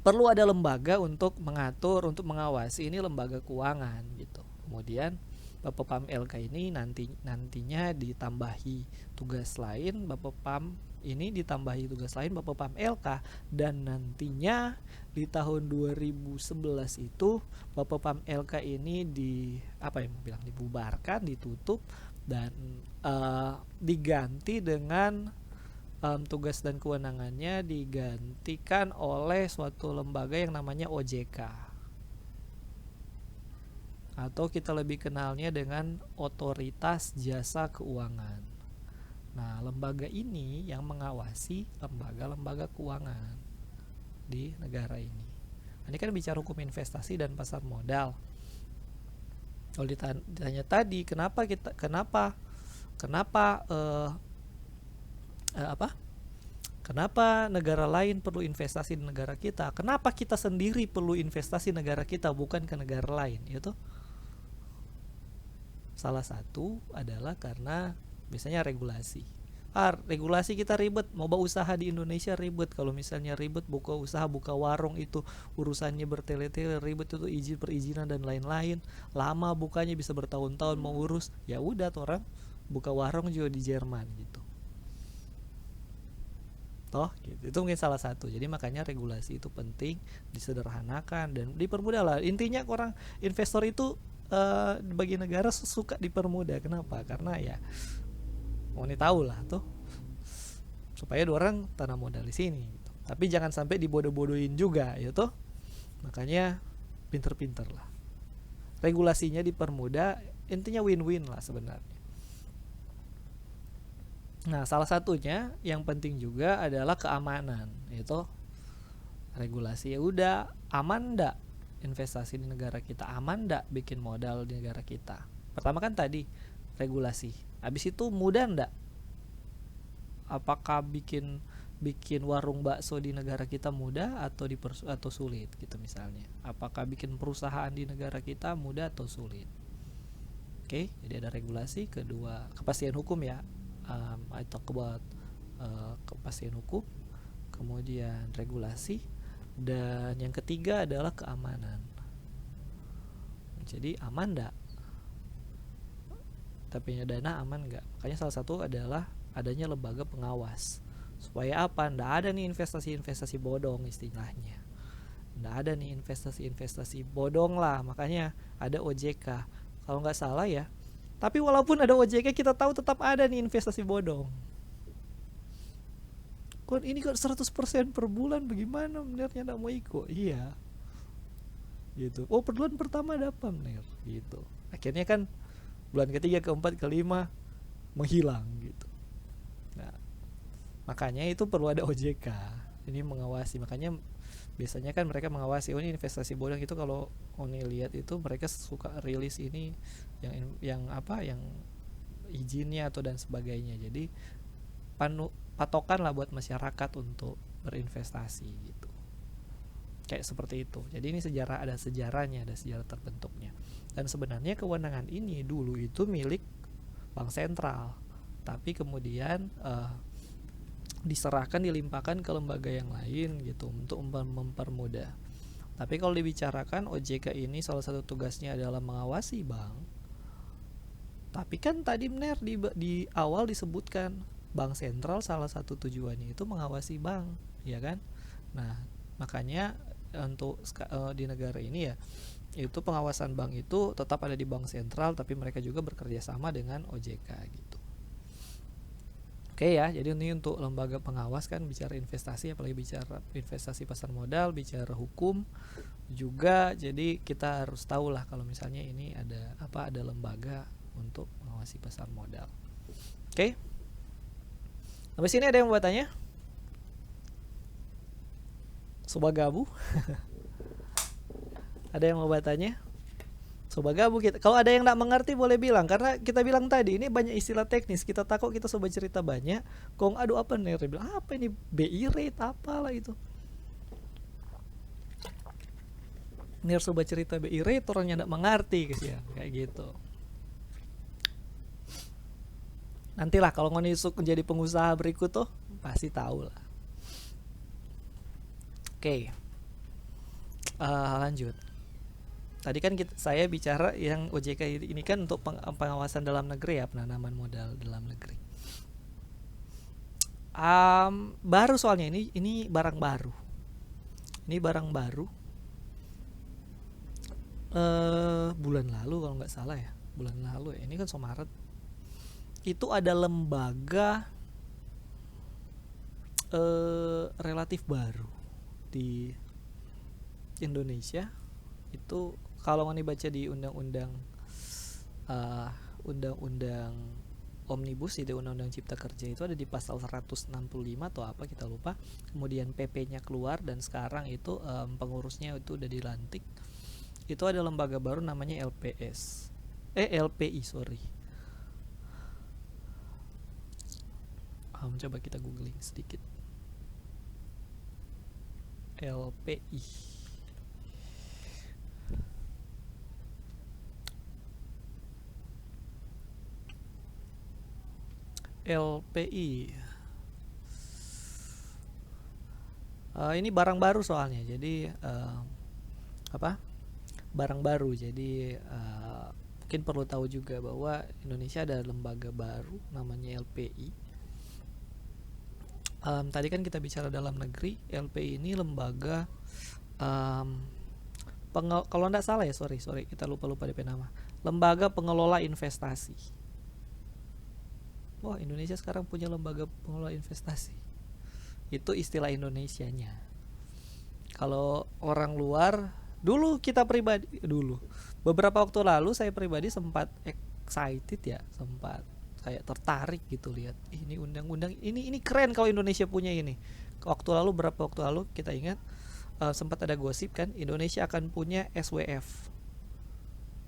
perlu ada lembaga untuk mengatur, untuk mengawasi ini lembaga keuangan gitu. Kemudian Bapepam LK ini nantinya ditambahi tugas lain, Bapepam ini ditambahi tugas lain Bapepam LK, dan nantinya di tahun 2011 itu Bapepam LK ini dibubarkan, ditutup dan diganti dengan tugas dan kewenangannya digantikan oleh suatu lembaga yang namanya OJK, atau kita lebih kenalnya dengan Otoritas Jasa Keuangan. Nah, lembaga ini yang mengawasi lembaga-lembaga keuangan di negara ini. Ini kan bicara hukum investasi dan pasar modal. Kalau ditanya tadi kenapa negara lain perlu investasi di negara kita? Kenapa kita sendiri perlu investasi negara kita bukan ke negara lain? Itu salah satu adalah karena biasanya regulasi. Regulasi kita ribet, mau buka usaha di Indonesia ribet. Kalau misalnya ribet buka usaha, buka warung itu urusannya bertele-tele, ribet itu izin perizinan dan lain-lain. Lama bukanya bisa bertahun-tahun mau urus. Ya udah tuh orang buka warung juga di Jerman gitu. Toh gitu. Itu mungkin salah satu. Jadi makanya regulasi itu penting, disederhanakan dan dipermudah lah. Intinya orang investor itu bagi negara suka dipermudah. Kenapa? Karena ya mau tahu lah tuh supaya dua orang tanam modal di sini gitu. Tapi jangan sampai dibodoh-bodohin juga ya tuh. Makanya pinter-pinter lah. Regulasinya dipermudah, intinya win-win lah sebenarnya. Nah, salah satunya yang penting juga adalah keamanan, yaitu regulasi. Ya udah, aman enggak investasi di negara kita? Aman enggak bikin modal di negara kita? Pertama kan tadi regulasi. Habis itu mudah enggak? Apakah bikin warung bakso di negara kita mudah atau sulit gitu misalnya? Apakah bikin perusahaan di negara kita mudah atau sulit? Oke, jadi ada regulasi. Kedua, kepastian hukum ya. I talk about kepastian hukum, kemudian regulasi, dan yang ketiga adalah keamanan. Jadi aman enggak? Tapi dana aman enggak? Makanya salah satu adalah adanya lembaga pengawas. Supaya apa? Nggak ada nih investasi-investasi bodong istilahnya. Nggak ada nih investasi-investasi bodong lah. Makanya ada OJK. Kalau nggak salah ya. Tapi walaupun ada OJK, kita tahu tetap ada nih investasi bodong. Kok ini kok 100% per bulan, bagaimana benernya nggak mau ikut? Iya. Gitu. Oh, per bulan pertama dapat bener. Gitu. Akhirnya kan bulan ketiga, keempat, kelima menghilang gitu. Nah, makanya itu perlu ada OJK. Ini mengawasi. Makanya biasanya kan mereka mengawasi. Oh, ini investasi bodong itu kalau Oni lihat itu mereka suka rilis ini yang izinnya atau dan sebagainya. Jadi patokan lah buat masyarakat untuk berinvestasi gitu. Kayak seperti itu. Jadi ini ada sejarah terbentuknya. Dan sebenarnya kewenangan ini dulu itu milik Bank Sentral. Tapi kemudian dilimpahkan ke lembaga yang lain gitu untuk mempermudah. Tapi kalau dibicarakan OJK ini salah satu tugasnya adalah mengawasi bank. Tapi kan tadi benar di awal disebutkan Bank Sentral salah satu tujuannya itu mengawasi bank, ya kan? Nah, makanya untuk di negara ini ya itu pengawasan bank itu tetap ada di Bank Sentral, tapi mereka juga bekerja sama dengan OJK gitu. Oke ya, jadi ini untuk lembaga pengawas kan bicara investasi, apalagi bicara investasi pasar modal, bicara hukum juga. Jadi kita harus tahu lah kalau misalnya ini ada lembaga untuk mengawasi pasar modal. Oke. Sampai sini ada yang mau tanya? Sobat Gabu? Ada yang mau tanya? Sobat Gabu kita. Kalau ada yang enggak mengerti boleh bilang, karena kita bilang tadi ini banyak istilah teknis. Kita takut kita sobat cerita banyak. Kong aduh apa nih? Dia bilang apa ini BI rate apalah itu. Nih sobat cerita BI rate orangnya enggak mengerti kesian kayak gitu. Nantilah kalau ngonisuk menjadi pengusaha berikut tuh pasti tahu lah. Oke. Lanjut. Tadi kan saya bicara yang OJK ini kan untuk pengawasan dalam negeri ya, penanaman modal dalam negeri. Baru soalnya ini barang baru. Ini barang baru. Bulan lalu kalau nggak salah ya, bulan lalu ya. Ini kan Maret. Itu ada lembaga relatif baru di Indonesia. Itu kalau mau dibaca di undang-undang Omnibus, itu undang-undang Cipta Kerja, itu ada di pasal 165 atau apa kita lupa. Kemudian PP-nya keluar dan sekarang itu pengurusnya itu udah dilantik. Itu ada lembaga baru namanya LPI, sorry. Coba kita googling sedikit. LPI. Ini barang baru soalnya, jadi barang baru. Jadi mungkin perlu tahu juga bahwa Indonesia ada lembaga baru namanya LPI. Tadi kan kita bicara dalam negeri. LPI ini lembaga kalau nggak salah ya, sorry kita lupa DP nama, lembaga pengelola investasi. Wah, Indonesia sekarang punya lembaga pengelola investasi. Itu istilah Indonesianya. Kalau orang luar, beberapa waktu lalu saya pribadi sempat excited ya, sempat kayak tertarik gitu lihat ini undang-undang ini keren kalau Indonesia punya ini. Beberapa waktu lalu kita ingat sempat ada gosip kan Indonesia akan punya SWF,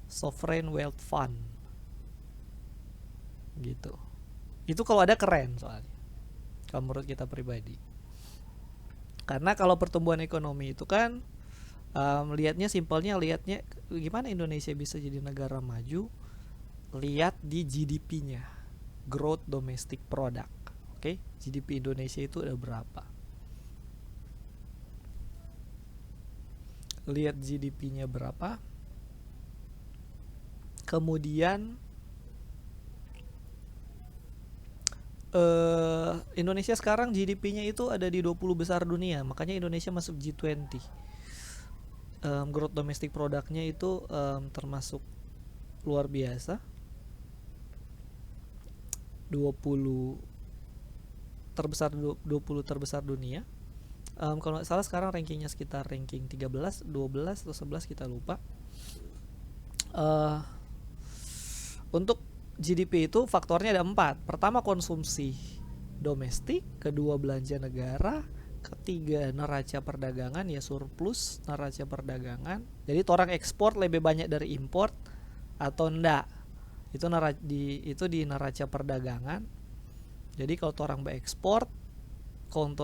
Sovereign Wealth Fund gitu. Itu kalau ada keren soalnya, kalau menurut kita pribadi. Karena kalau pertumbuhan ekonomi itu kan lihatnya gimana Indonesia bisa jadi negara maju, lihat di GDP-nya, Growth Domestic Product. Oke, GDP Indonesia itu ada berapa? Lihat GDP-nya berapa. Kemudian Indonesia sekarang GDP-nya itu ada di 20 besar dunia, makanya Indonesia masuk G20. Growth Domestic Product-nya itu termasuk luar biasa. 20 terbesar dunia. Kalau nggak salah sekarang rankingnya sekitar ranking 13, 12 atau 11 kita lupa. Untuk GDP itu faktornya ada 4. Pertama konsumsi domestik, kedua belanja negara, ketiga neraca perdagangan ya surplus neraca perdagangan. Jadi orang ekspor lebih banyak dari import atau enggak. Itu di neraca perdagangan. Jadi kalau orang berekspor, kalau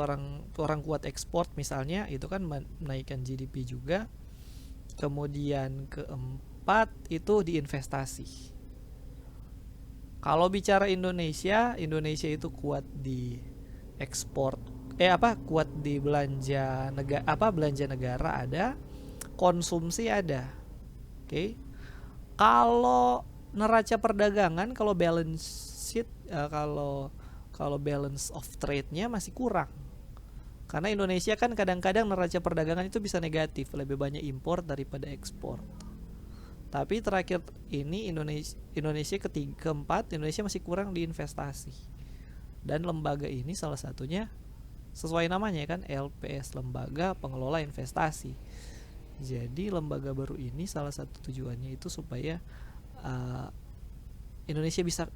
orang kuat ekspor misalnya, itu kan menaikkan GDP juga. Kemudian keempat itu di investasi. Kalau bicara Indonesia itu kuat di ekspor, kuat di belanja negara ada, konsumsi ada. Oke. Kalau neraca perdagangan, kalau balance sheet, kalau balance of trade-nya masih kurang. Karena Indonesia kan kadang-kadang neraca perdagangan itu bisa negatif, lebih banyak impor daripada ekspor. Tapi terakhir ini Indonesia keempat, Indonesia masih kurang di investasi. Dan lembaga ini salah satunya sesuai namanya kan, LPS, Lembaga Pengelola Investasi. Jadi lembaga baru ini salah satu tujuannya itu supaya Indonesia bisa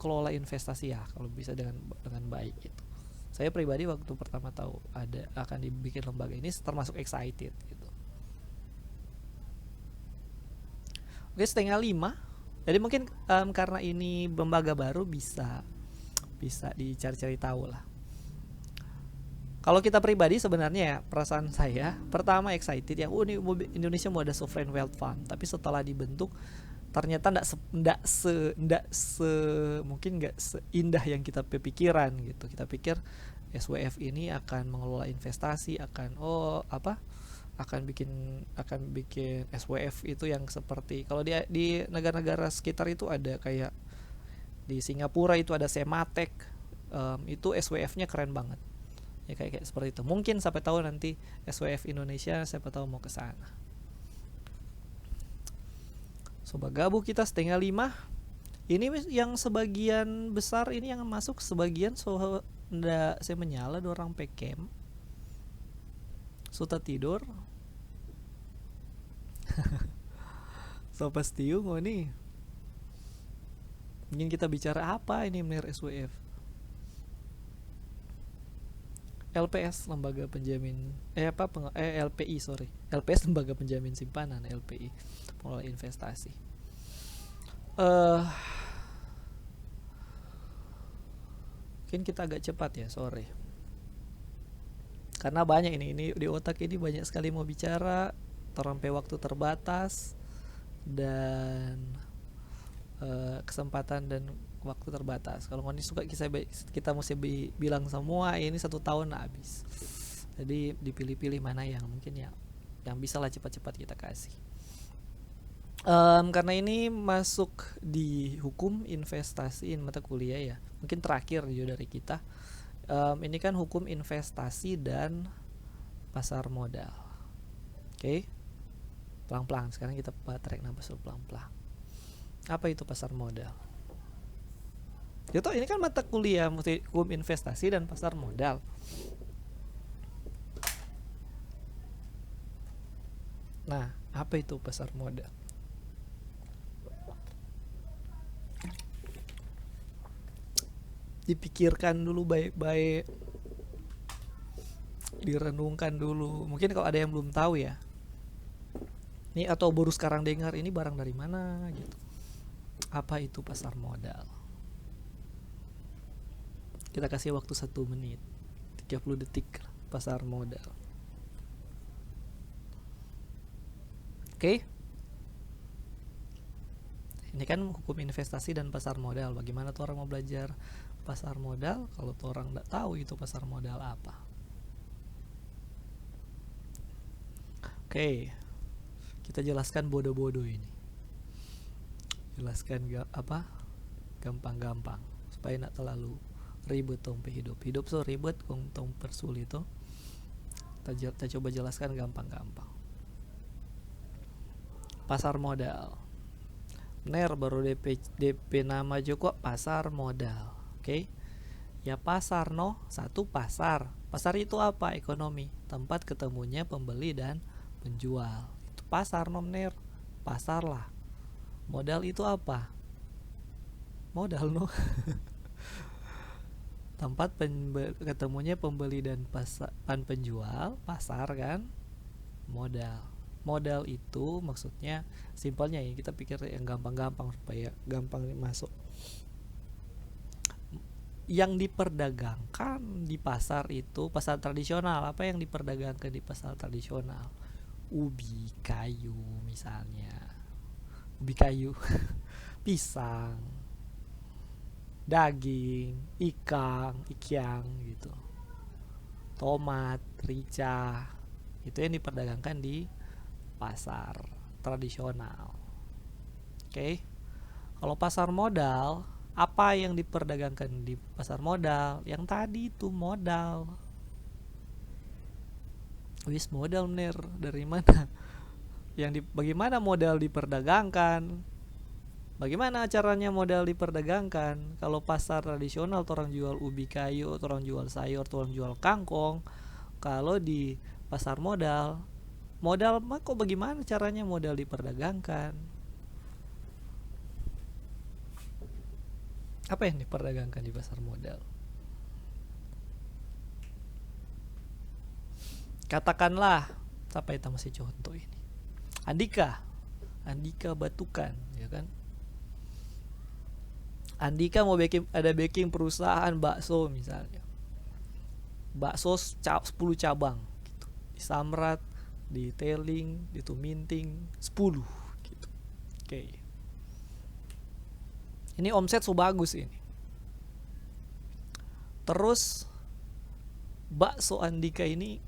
kelola investasi ya, kalau bisa dengan baik gitu. Saya pribadi waktu pertama tahu akan dibikin lembaga ini termasuk excited gitu. Oke, 4:30. Jadi mungkin karena ini lembaga baru bisa dicari-cari tahu lah. Kalau kita pribadi sebenarnya ya, perasaan saya pertama excited ya, ini Indonesia mau ada sovereign wealth fund. Tapi setelah dibentuk ternyata nggak seindah yang kita pikiran gitu. Kita pikir SWF ini akan mengelola investasi, akan bikin SWF itu yang seperti kalau di negara-negara sekitar itu ada, kayak di Singapura itu ada Sematek, itu SWF-nya keren banget ya, kayak seperti itu. Mungkin sampai tahu nanti SWF Indonesia siapa tahu mau ke sana. Sobat Gabuh kita 4:30. Ini yang sebagian besar ini yang masuk, sebagian ndak saya menyala dorang pekem suta tidur so pastiu mau nih ingin kita bicara apa ini menir SWF. LPS lembaga penjamin LPI sorry LPS lembaga penjamin simpanan LPI pengelola investasi. Mungkin kita agak cepat ya sore karena banyak ini di otak ini banyak sekali mau bicara sampai waktu terbatas dan kesempatan dan waktu terbatas. Kalau ngoni suka kita mesti bilang semua ini 1 tahun habis. Jadi dipilih-pilih mana yang mungkin ya yang bisa lah cepat-cepat kita kasih. Karena ini masuk di hukum investasi mata kuliah ya. Mungkin terakhir juga dari kita. Ini kan hukum investasi dan pasar modal. Oke. Pelan-pelan. Sekarang kita tarik nafas pelan-pelan. Apa itu pasar modal? Ya toh ini kan mata kuliah hukum investasi dan pasar modal. Nah, apa itu pasar modal? Dipikirkan dulu baik-baik, direnungkan dulu. Mungkin kalau ada yang belum tahu ya, ini atau baru sekarang dengar ini barang dari mana gitu. Apa itu pasar modal? Kita kasih waktu 1 menit 30 detik pasar modal. Oke? Ini kan hukum investasi dan pasar modal. Bagaimana tuh orang mau belajar pasar modal kalau tuh orang nggak tahu itu pasar modal apa? Oke, kita jelaskan bodoh-bodoh ini. Jelaskan gampang-gampang supaya nggak terlalu ribet tompe hidup so ribet kong tong persulit itu. Kita coba jelaskan gampang-gampang. Pasar modal. Bener baru DP nama juga pasar modal. Oke. Ya pasar satu pasar. Pasar itu apa? Ekonomi. Tempat ketemunya pembeli dan penjual. Itu pasar bener. Pasar lah. Modal itu apa? Modal tempat ketemunya pembeli dan penjual, pasar kan, modal itu maksudnya simpelnya ya kita pikir yang gampang-gampang supaya gampang masuk. Yang diperdagangkan di pasar itu pasar tradisional. Apa yang diperdagangkan di pasar tradisional? Ubi kayu misalnya, ubi kayu pisang, daging, ikan gitu, tomat, rica, itu yang diperdagangkan di pasar tradisional. Oke. Kalau pasar modal, apa yang diperdagangkan di pasar modal? Yang tadi itu modal. Wis modal bener dari mana? Bagaimana modal diperdagangkan? Bagaimana caranya modal diperdagangkan? Kalau pasar tradisional orang jual ubi kayu, orang jual sayur, orang jual kangkong. Kalau di pasar modal mah kok bagaimana caranya modal diperdagangkan? Apa yang diperdagangkan di pasar modal? Katakanlah, siapa itu masih contoh ini? Andika Batukan, ya kan? Andika mau bikin perusahaan bakso misalnya. Bakso 10 cabang gitu. Di Samrat, di Teling, di Tuminting 10 gitu. Oke. Ini omset so bagus ini. Terus bakso Andika ini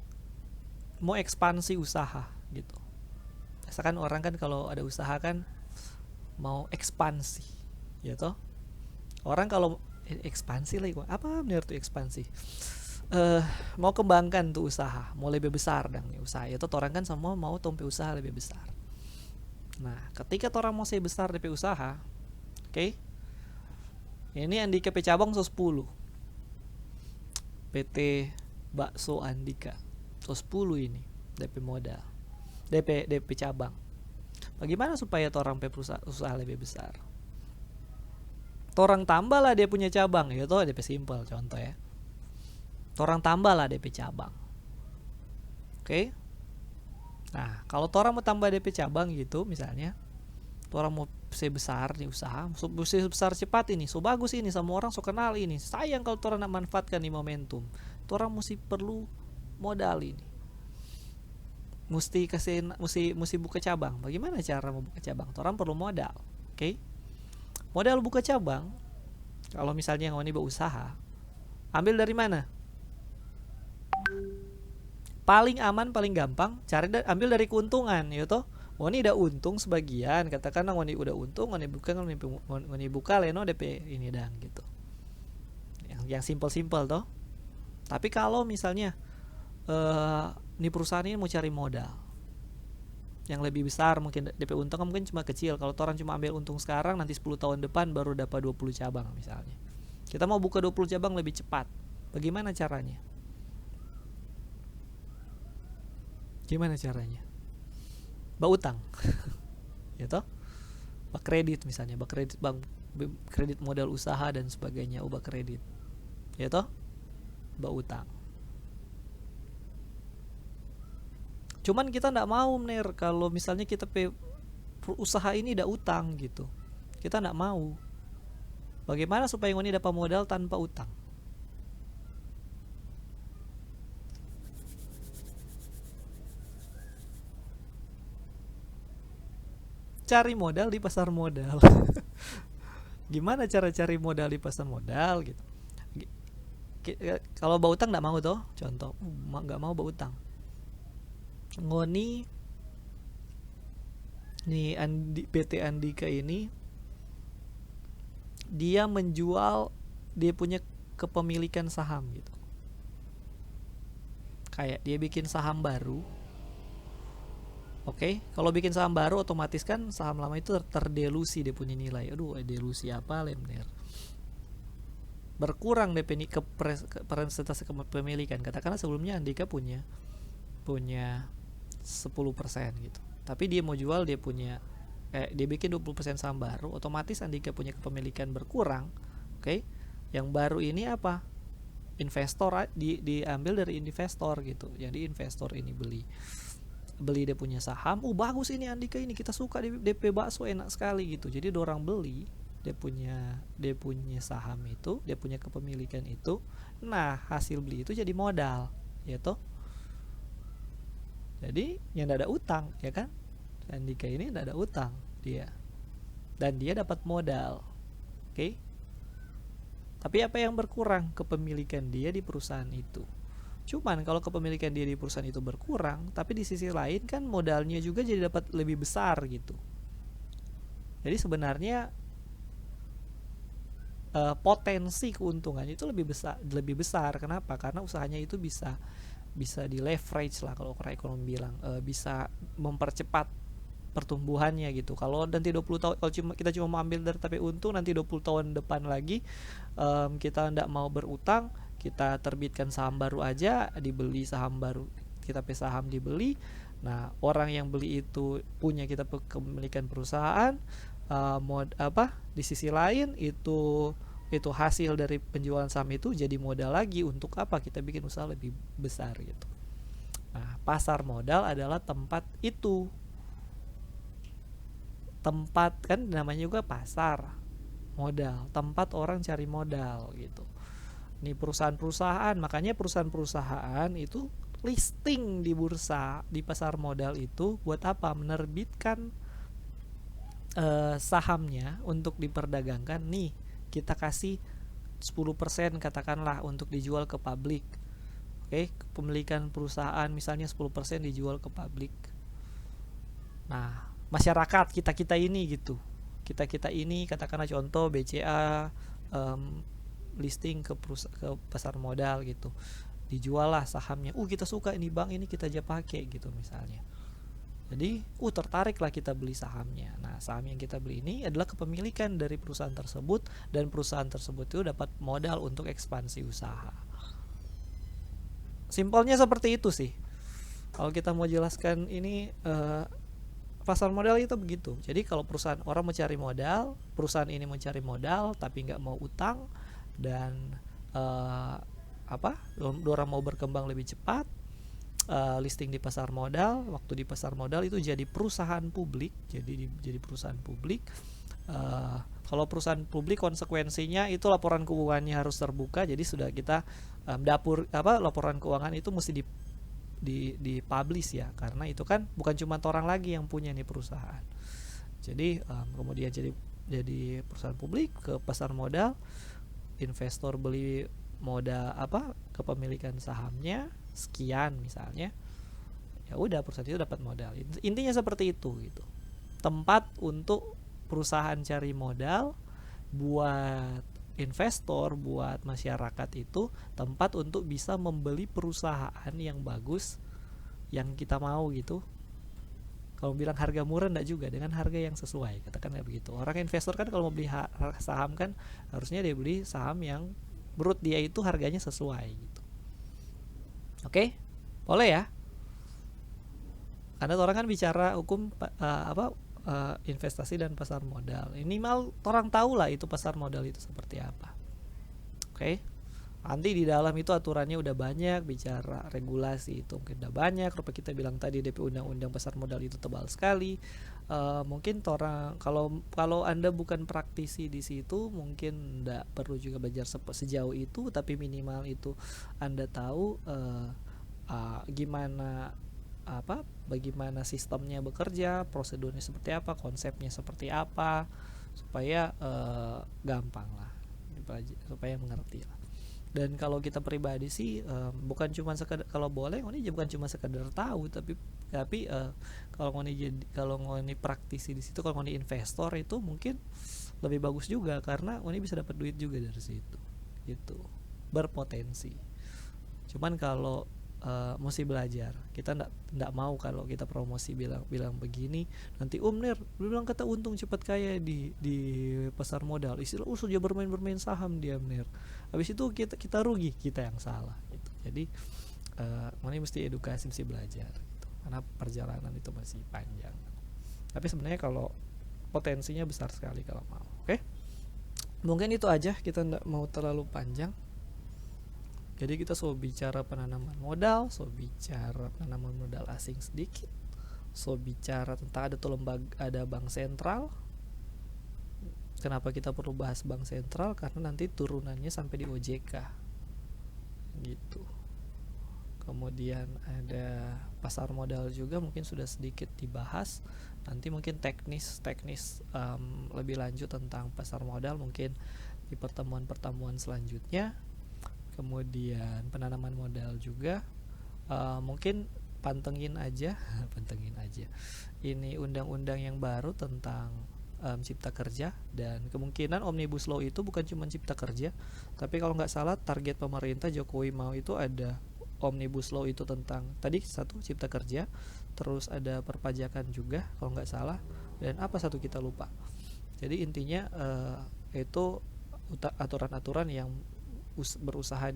mau ekspansi usaha gitu. Misalkan orang kan kalau ada usaha kan mau ekspansi, ya toh? Orang kalau ekspansi lagi apa benar tuh ekspansi? Mau kembangkan tuh usaha, mau lebih besar dong nih usaha. Itu orang kan semua mau tompe usaha lebih besar. Nah, ketika orang mau lebih besar DP usaha, oke? Ini Andika pe cabang 10. PT Bakso Andika. So 10 ini DP modal. DP cabang. Bagaimana supaya torang pe usaha lebih besar? Torang tambah lah dia punya cabang, ya toh DP simpel contoh ya. Torang tambah lah DP cabang. Oke. Nah, kalau torang mau tambah DP cabang gitu misalnya, torang mau besar nih usaha, so besar cepat ini, so bagus ini, semua orang so kenal ini. Sayang kalau torang nak manfaatkan di momentum. Torang mesti perlu modal ini. Mesti buka cabang. Bagaimana cara mau buka cabang? Torang perlu modal. Oke. Modal buka cabang, kalau misalnya ngoni berusaha, ambil dari mana? Paling aman, paling gampang, ambil dari keuntungan, ya toh. Ngoni udah untung sebagian, katakanlah ngoni udah untung, ngoni buka leno DP ini dan gitu. Yang simpel-simpel toh. Tapi kalau misalnya ini perusahaan ini mau cari modal yang lebih besar, mungkin DP untung mungkin cuma kecil. Kalau orang cuma ambil untung sekarang, nanti 10 tahun depan baru dapat 20 cabang misalnya. Kita mau buka 20 cabang lebih cepat. Bagaimana caranya? Gimana caranya? Utang. Ya toh? Kredit misalnya, kredit bank, kredit modal usaha dan sebagainya, kredit. Ya toh? Utang. Cuman kita nggak mau Ner, kalau misalnya kita usaha ini udah utang gitu. Kita nggak mau. Bagaimana supaya ngoni dapat modal tanpa utang? Cari modal di pasar modal. Gimana cara cari modal di pasar modal gitu? Kalau utang nggak mau toh, contoh, nggak mau utang. Ngoni nih PT Andika ini dia menjual dia punya kepemilikan saham gitu. Kayak dia bikin saham baru. Oke, kalau bikin saham baru otomatis kan saham lama itu terdelusi dia punya nilai. Aduh, delusi apa lemner? Berkurang DP ke persentase kepemilikan. Katakanlah sebelumnya Andika punya 10% gitu. Tapi dia mau jual, dia bikin 20% saham baru, otomatis Andika punya kepemilikan berkurang. Oke. Yang baru ini apa? Investor diambil dari investor gitu. Jadi investor ini beli dia punya saham. Bagus ini Andika ini, kita suka DP bakso enak sekali gitu. Jadi orang beli dia punya saham itu, dia punya kepemilikan itu. Nah, hasil beli itu jadi modal, ya toh. Jadi yang tidak ada utang, ya kan? Andika ini tidak ada utang dia, dan dia dapat modal. Oke. Tapi apa yang berkurang? Kepemilikan dia di perusahaan itu. Cuman kalau kepemilikan dia di perusahaan itu berkurang, tapi di sisi lain kan modalnya juga jadi dapat lebih besar gitu. Jadi sebenarnya potensi keuntungan itu lebih besar. Kenapa? Karena usahanya itu bisa di leverage lah kalau orang ekonomi bilang, bisa mempercepat pertumbuhannya gitu. Kalau nanti 20 tahun, kalau kita cuma mau ambil dari tapi untung, nanti 20 tahun depan lagi kita tidak mau berutang, kita terbitkan saham baru aja, dibeli saham baru, kita saham dibeli. Nah, orang yang beli itu punya kita kepemilikan perusahaan, di sisi lain itu hasil dari penjualan saham itu jadi modal lagi untuk apa? Kita bikin usaha lebih besar gitu. Nah, pasar modal adalah tempat itu. Tempat kan namanya juga pasar modal, tempat orang cari modal gitu. Nih perusahaan-perusahaan, makanya perusahaan-perusahaan itu listing di bursa, di pasar modal itu buat apa? Menerbitkan sahamnya untuk diperdagangkan. Nih, kita kasih 10% katakanlah untuk dijual ke publik. Oke, kepemilikan perusahaan misalnya 10% dijual ke publik. Nah, masyarakat kita ini gitu. Kita ini katakanlah contoh BCA listing ke pasar modal gitu. Dijual lah sahamnya. Kita suka ini bank ini, kita aja pakai gitu misalnya. Jadi, tertariklah kita beli sahamnya. Nah, saham yang kita beli ini adalah kepemilikan dari perusahaan tersebut, dan perusahaan tersebut itu dapat modal untuk ekspansi usaha. simpelnya seperti itu sih. Kalau kita mau jelaskan ini, pasar modal itu begitu. Jadi kalau perusahaan orang mencari modal, perusahaan ini mencari modal tapi nggak mau utang, dan orang mau berkembang lebih cepat, listing di pasar modal. Waktu di pasar modal itu jadi perusahaan publik, jadi perusahaan publik. Kalau perusahaan publik konsekuensinya itu laporan keuangannya harus terbuka. Jadi sudah kita laporan keuangan itu mesti di publish ya, karena itu kan bukan cuma orang lagi yang punya nih perusahaan. Jadi kemudian jadi perusahaan publik ke pasar modal, investor beli modal kepemilikan sahamnya sekian misalnya, ya udah perusahaan itu dapat modal. Intinya seperti itu gitu. Tempat untuk perusahaan cari modal, buat investor, buat masyarakat itu tempat untuk bisa membeli perusahaan yang bagus yang kita mau gitu. Kalau bilang harga murah enggak juga, dengan harga yang sesuai, katakanlah begitu. Orang investor kan kalau mau beli saham kan harusnya dia beli saham yang menurut dia itu harganya sesuai gitu. Oke? Boleh ya? Karena orang kan bicara hukum investasi dan pasar modal. Minimal orang tahu lah itu pasar modal itu seperti apa. Oke? Nanti di dalam itu aturannya udah banyak, bicara regulasi itu mungkin udah banyak. Rupa kita bilang tadi DP undang-undang pasar modal itu tebal sekali. Mungkin orang kalau Anda bukan praktisi di situ mungkin enggak perlu juga belajar sejauh itu, tapi minimal itu Anda tahu bagaimana sistemnya bekerja, prosedurnya seperti apa, konsepnya seperti apa, supaya gampang lah, supaya mengerti lah. Dan kalau kita pribadi sih bukan cuma sekedar, kalau boleh ini bukan cuma sekedar tahu, tapi kalau ngoni praktisi di situ, kalau ngoni investor itu mungkin lebih bagus juga, karena ngoni bisa dapat duit juga dari situ gitu, berpotensi. Cuman kalau mesti belajar, kita ndak mau kalau kita promosi bilang begini nanti Nir bilang kata untung cepat kaya di pasar modal, istilah sudah bermain saham dia Nir, habis itu kita rugi, kita yang salah gitu. Jadi ini mesti edukasi, mesti belajar gitu, karena perjalanan itu masih panjang, tapi sebenarnya kalau potensinya besar sekali kalau mau. Oke, mungkin itu aja, kita ndak mau terlalu panjang. Jadi kita so bicara penanaman modal, so bicara penanaman modal asing sedikit, so bicara tentang ada bank sentral. Kenapa kita perlu bahas bank sentral? Karena nanti turunannya sampai di OJK gitu. Kemudian ada pasar modal juga, mungkin sudah sedikit dibahas. Nanti mungkin teknis lebih lanjut tentang pasar modal mungkin di pertemuan selanjutnya. Kemudian penanaman modal juga mungkin pantengin aja ini undang-undang yang baru tentang cipta kerja, dan kemungkinan Omnibus Law itu bukan cuma cipta kerja, tapi kalau nggak salah target pemerintah Jokowi mau itu ada Omnibus Law itu tentang tadi satu cipta kerja, terus ada perpajakan juga kalau nggak salah, dan apa satu kita lupa. Jadi intinya itu aturan-aturan yang berusaha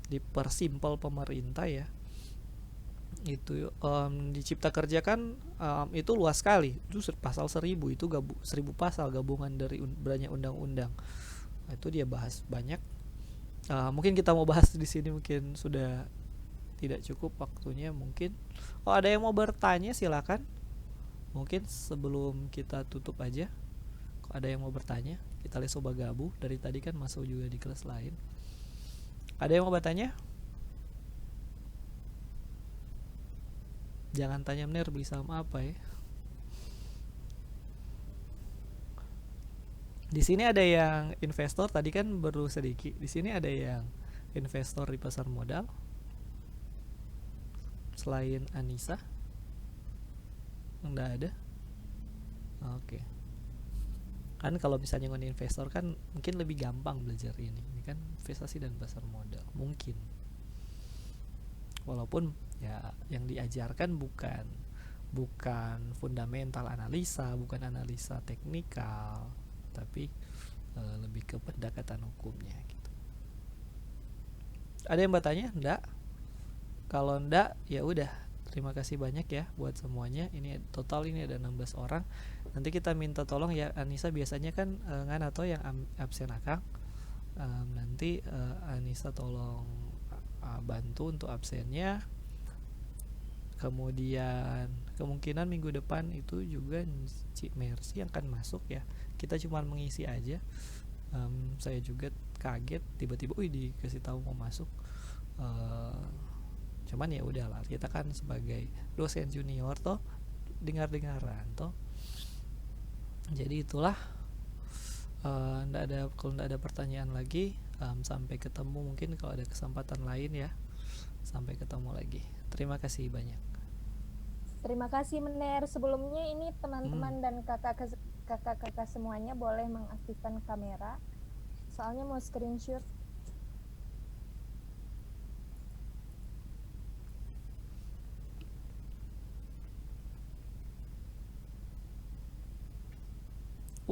dipersimpel pemerintah ya. Itu di cipta kerja kan itu luas sekali, itu pasal 1000 itu 1000 pasal gabungan dari banyak undang-undang. Itu dia bahas banyak. Mungkin kita mau bahas di sini mungkin sudah tidak cukup waktunya. Mungkin ada yang mau bertanya silakan. Mungkin sebelum kita tutup aja, ada yang mau bertanya, kita lihat soba gabu dari tadi kan masuk juga di kelas lain. Ada yang mau bertanya? Jangan tanya Nir beli saham apa ya. Di sini ada yang investor, tadi kan baru sedikit. Di sini ada yang investor di pasar modal selain Anissa? Enggak ada. Oke. Kan kalau misalnya ngomongin investor kan mungkin lebih gampang belajar ini kan investasi dan pasar modal mungkin, walaupun ya yang diajarkan bukan fundamental analisa, bukan analisa teknikal, tapi lebih ke pendekatan hukumnya gitu. Ada yang bertanya? Enggak. Kalau enggak, ya udah. Terima kasih banyak ya buat semuanya. Ini total ini ada 16 orang. Nanti kita minta tolong ya, Anissa biasanya kan ngan atau yang absen Akang. Nanti Anissa tolong bantu untuk absennya. Kemudian kemungkinan minggu depan itu juga Cik Mercy akan masuk ya. Kita cuma mengisi aja. Saya juga kaget tiba-tiba dikasih tahu mau masuk. Cuman ya udahlah, kita kan sebagai dosen junior toh dengar-dengaran toh. Jadi itulah, kalau ndak ada pertanyaan lagi, sampai ketemu mungkin kalau ada kesempatan lain ya. Sampai ketemu lagi. Terima kasih banyak. Terima kasih Mener. Sebelumnya ini teman-teman dan kakak-kakak semuanya boleh mengaktifkan kamera. Soalnya mau screenshot.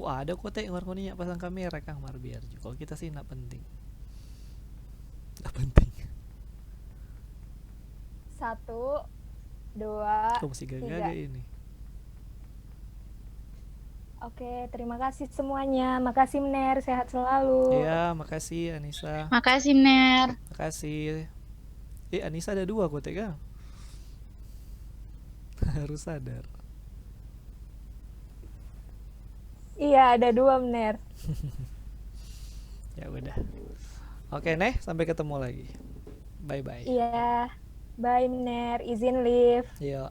Ada kok teh warkoninya pasang kamera Kang Mar biar. Kalau kita sih nggak penting. Nggak penting. 1, 2, Kok masih 3. gagal ini. Oke, terima kasih semuanya. Makasih Mener, sehat selalu. Iya, makasih Anissa. Makasih, Mener. Makasih. Anissa ada 2 kok teh Kang. Harus sadar. Iya, ada 2 Mener. Ya udah. Oke, Neh, sampai ketemu lagi. Bye bye. Iya. Bye Mener, izin live. Yuk.